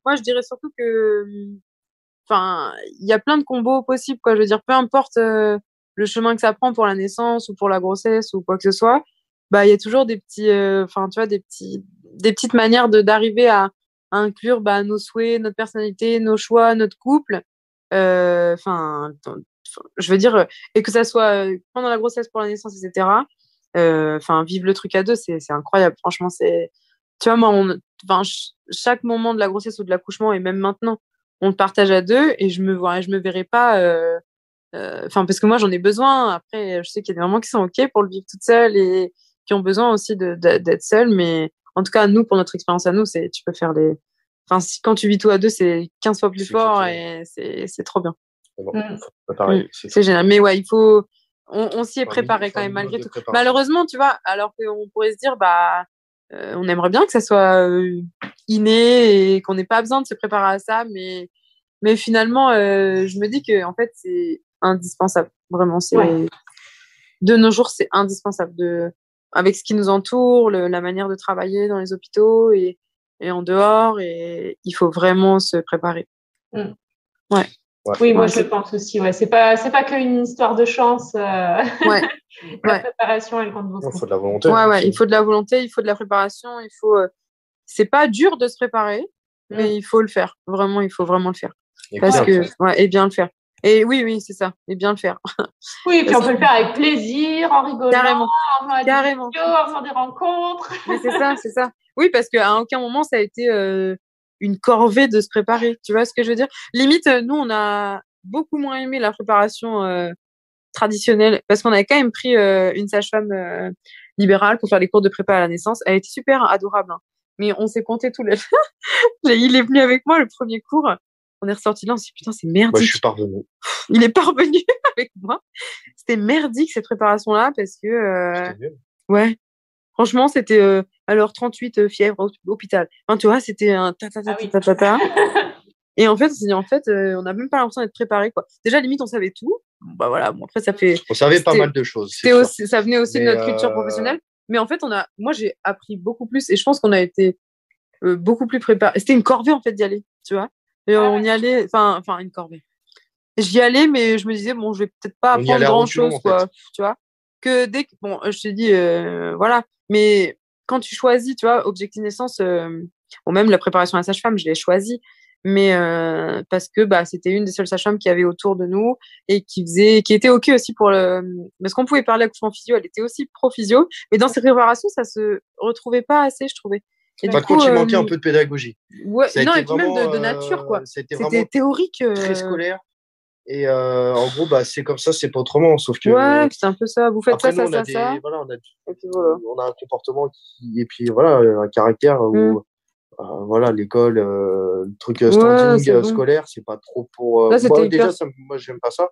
Speaker 2: moi, je dirais surtout que, il y a plein de combos possibles, quoi. Je veux dire, peu importe le chemin que ça prend pour la naissance ou pour la grossesse ou quoi que ce soit, il y a toujours des petits, tu vois, des petites manières d'arriver à inclure nos souhaits, notre personnalité, nos choix, notre couple. Je veux dire, et que ça soit pendant la grossesse, pour la naissance, etc. Vivre le truc à deux, c'est incroyable. Franchement, tu vois, moi, chaque moment de la grossesse ou de l'accouchement, et même maintenant, on le partage à deux, et je me verrai pas, parce que moi, j'en ai besoin. Après, je sais qu'il y a des mamans qui sont OK pour le vivre toute seule et qui ont besoin aussi d'être seule, mais en tout cas, nous, pour notre expérience à nous, tu peux faire quand tu vis tout à deux, c'est 15 fois plus fort, et c'est trop bien. C'est génial. Mais ouais, il faut, on s'y est préparé quand même, malgré tout. Malheureusement, tu vois, alors qu'on pourrait se dire, on aimerait bien que ça soit inné et qu'on n'ait pas besoin de se préparer à ça, mais finalement, je me dis que, en fait, c'est indispensable. Vraiment, de nos jours, c'est indispensable avec ce qui nous entoure, la manière de travailler dans les hôpitaux et en dehors, et il faut vraiment se préparer. Ouais.
Speaker 1: Oui, moi je pense aussi. Ouais, c'est pas qu'une histoire de chance. La préparation, elle compte beaucoup.
Speaker 3: Il faut de la volonté.
Speaker 2: Ouais, il faut de la volonté, il faut de la préparation, il faut c'est pas dur de se préparer, mais il faut le faire. Vraiment, il faut vraiment le faire.
Speaker 3: Et
Speaker 2: Parce
Speaker 3: bien le
Speaker 2: que,
Speaker 3: faire.
Speaker 2: ouais, et bien le faire. Et oui, c'est ça. Et bien le faire.
Speaker 1: Oui, puis
Speaker 2: Parce
Speaker 1: on peut le faire avec plaisir, en rigolant,
Speaker 2: Carrément.
Speaker 1: en faisant des
Speaker 2: Carrément.
Speaker 1: vidéos, en faisant des rencontres.
Speaker 2: Mais c'est ça. Oui, parce qu'à aucun moment, ça a été une corvée de se préparer. Tu vois ce que je veux dire? Limite, nous, on a beaucoup moins aimé la préparation traditionnelle parce qu'on avait quand même pris une sage-femme libérale pour faire les cours de prépa à la naissance. Elle était super adorable, hein. Mais on s'est compté tout le... Il est venu avec moi le premier cours. On est ressorti là, on s'est dit, putain, c'est merdique.
Speaker 3: Moi, je suis parvenu.
Speaker 2: Il est pas revenu avec moi. C'était merdique, cette préparation-là, parce que...
Speaker 3: C'était nul.
Speaker 2: Ouais. Franchement, c'était... alors, 38 fièvre, hôpital. Enfin, tu vois, c'était un ta. Et en fait, on s'est dit, on n'a même pas l'impression d'être préparé, quoi. Déjà, limite, on savait tout. Bah voilà, bon, après, ça fait...
Speaker 3: On savait pas mal de choses.
Speaker 2: Ça venait aussi de notre culture professionnelle. Mais en fait, moi, j'ai appris beaucoup plus et je pense qu'on a été beaucoup plus préparés. C'était une corvée, en fait, d'y aller, tu vois. Et on y allait, enfin, une corvée. J'y allais, mais je me disais, bon, je vais peut-être pas apprendre grand-chose, quoi, tu vois. Que dès que, bon, je te dis, voilà. Mais quand tu choisis, tu vois, Objectif Naissance, ou même la préparation à la sage-femme, je l'ai choisi. Mais parce que bah c'était une des seules sages-femmes qui avait autour de nous et qui était ok aussi pour parce qu'on pouvait parler accouchement physio, elle était aussi pro physio, mais dans ses préparations ça se retrouvait pas assez, je trouvais.
Speaker 3: Et par contre, il manquait un peu de pédagogie.
Speaker 2: Ouais, non, et puis même de nature, quoi. C'était théorique.
Speaker 3: Très scolaire. Et en gros, bah, c'est comme ça, c'est pas autrement. Sauf que.
Speaker 2: Ouais, c'est un peu ça. Vous faites
Speaker 3: après,
Speaker 2: ça,
Speaker 3: nous,
Speaker 2: ça.
Speaker 3: Voilà,
Speaker 2: Et puis voilà.
Speaker 3: on a un comportement qui. Et puis voilà, un caractère où. Voilà, l'école, le truc standing scolaire, c'est pas trop pour.
Speaker 2: Là,
Speaker 3: moi, déjà, moi, j'aime pas ça.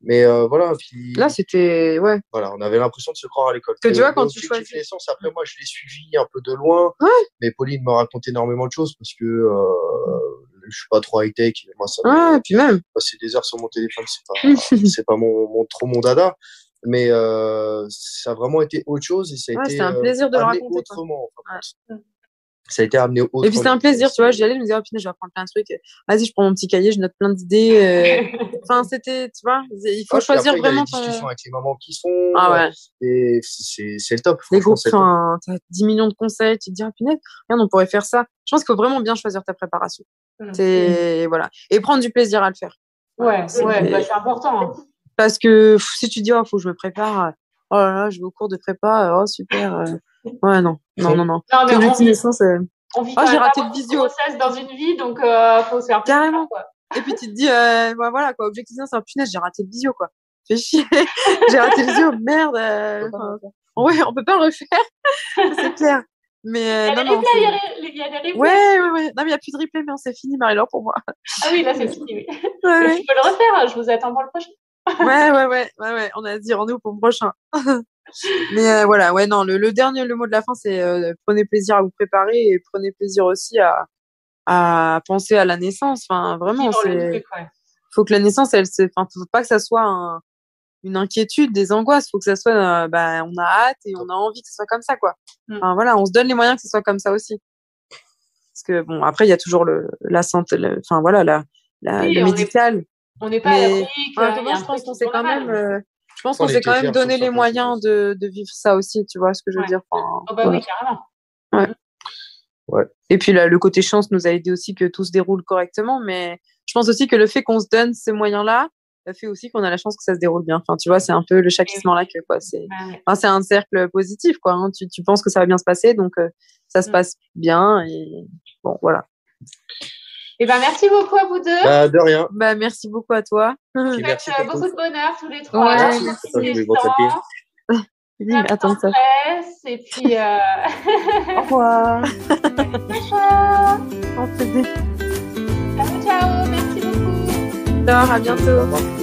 Speaker 3: Mais voilà, puis.
Speaker 2: Là, c'était. Ouais.
Speaker 3: Voilà, on avait l'impression de se croire à l'école.
Speaker 2: Que tu vois, quand tu choisis.
Speaker 3: Naissance, après, moi, je l'ai suivi un peu de loin.
Speaker 2: Ouais.
Speaker 3: Mais Pauline me raconte énormément de choses parce que je suis pas trop high-tech. Moi, ça
Speaker 2: et puis même.
Speaker 3: Passer des heures sur mon téléphone, c'est pas trop mon dada. Mais ça a vraiment été autre chose et ça a été.
Speaker 2: C'est un plaisir de le raconter.
Speaker 3: Autrement, ça a été amené autrement.
Speaker 2: Et puis c'était un plaisir, tu vois, j'y allais, je me disais, oh putain, je vais apprendre plein de trucs. Vas-y, je prends mon petit cahier, je note plein d'idées. Enfin, c'était, tu vois, il faut choisir
Speaker 3: après,
Speaker 2: vraiment
Speaker 3: il y a des discussions avec les mamans qui sont. Et c'est le top.
Speaker 2: Les groupes, enfin, t'as 10 millions de conseils, tu te dis, ah punaise, regarde, on pourrait faire ça. Je pense qu'il faut vraiment bien choisir ta préparation. Voilà. Et prendre du plaisir à le faire.
Speaker 1: Ouais, c'est important. Hein.
Speaker 2: Parce que si tu dis, oh, faut que je me prépare, oh là là, je vais au cours de prépa, oh super. Ouais, non.
Speaker 1: Non, mais on vit
Speaker 2: j'ai raté le visio.
Speaker 1: Dans une vie, donc faut se faire
Speaker 2: carrément. Quoi. Et puis tu te dis, voilà quoi, Objectif Naissance, c'est un punaise, j'ai raté le visio quoi. Fais chier, j'ai raté le visio, merde. Ouais, on peut pas le refaire, c'est clair. Mais
Speaker 1: il y a des replays.
Speaker 2: Ouais. Non, mais il n'y a plus de replay, mais c'est fini, Marie-Laure, pour moi.
Speaker 1: Ah oui, là c'est fini. Oui. Ouais. Je peux le refaire, je vous attends pour le prochain.
Speaker 2: Ouais. On a dit rendez-vous pour le prochain. Mais voilà, ouais, non, le mot de la fin, c'est prenez plaisir à vous préparer et prenez plaisir aussi à penser à la naissance. Enfin, vraiment, faut que la naissance, faut pas que ça soit une inquiétude, des angoisses. Faut que ça soit, on a hâte et on a envie que ce soit comme ça, quoi. Enfin, voilà, on se donne les moyens que ce soit comme ça aussi. Parce que bon, après, il y a toujours la santé, enfin voilà, le médical.
Speaker 1: On n'est pas à l'abri.
Speaker 2: Je pense qu'on s'est quand même. Je pense qu'on s'est quand même donné les moyens de vivre ça aussi, tu vois ce que je veux dire. Enfin,
Speaker 1: oui, carrément.
Speaker 2: Ouais. Et puis là, le côté chance nous a aidé aussi que tout se déroule correctement, mais je pense aussi que le fait qu'on se donne ces moyens-là fait aussi qu'on a la chance que ça se déroule bien. Enfin, tu vois, c'est un peu le châtissement là que quoi. C'est un cercle positif, quoi. Hein. Tu penses que ça va bien se passer, donc ça se passe bien et bon, voilà.
Speaker 1: Eh ben, merci beaucoup à vous deux.
Speaker 3: De rien.
Speaker 2: Merci beaucoup à toi.
Speaker 1: Merci beaucoup de bonheur tous les trois.
Speaker 2: Attends ça.
Speaker 1: Et puis
Speaker 2: au revoir.
Speaker 1: Ciao, merci beaucoup.
Speaker 2: Alors, à bientôt.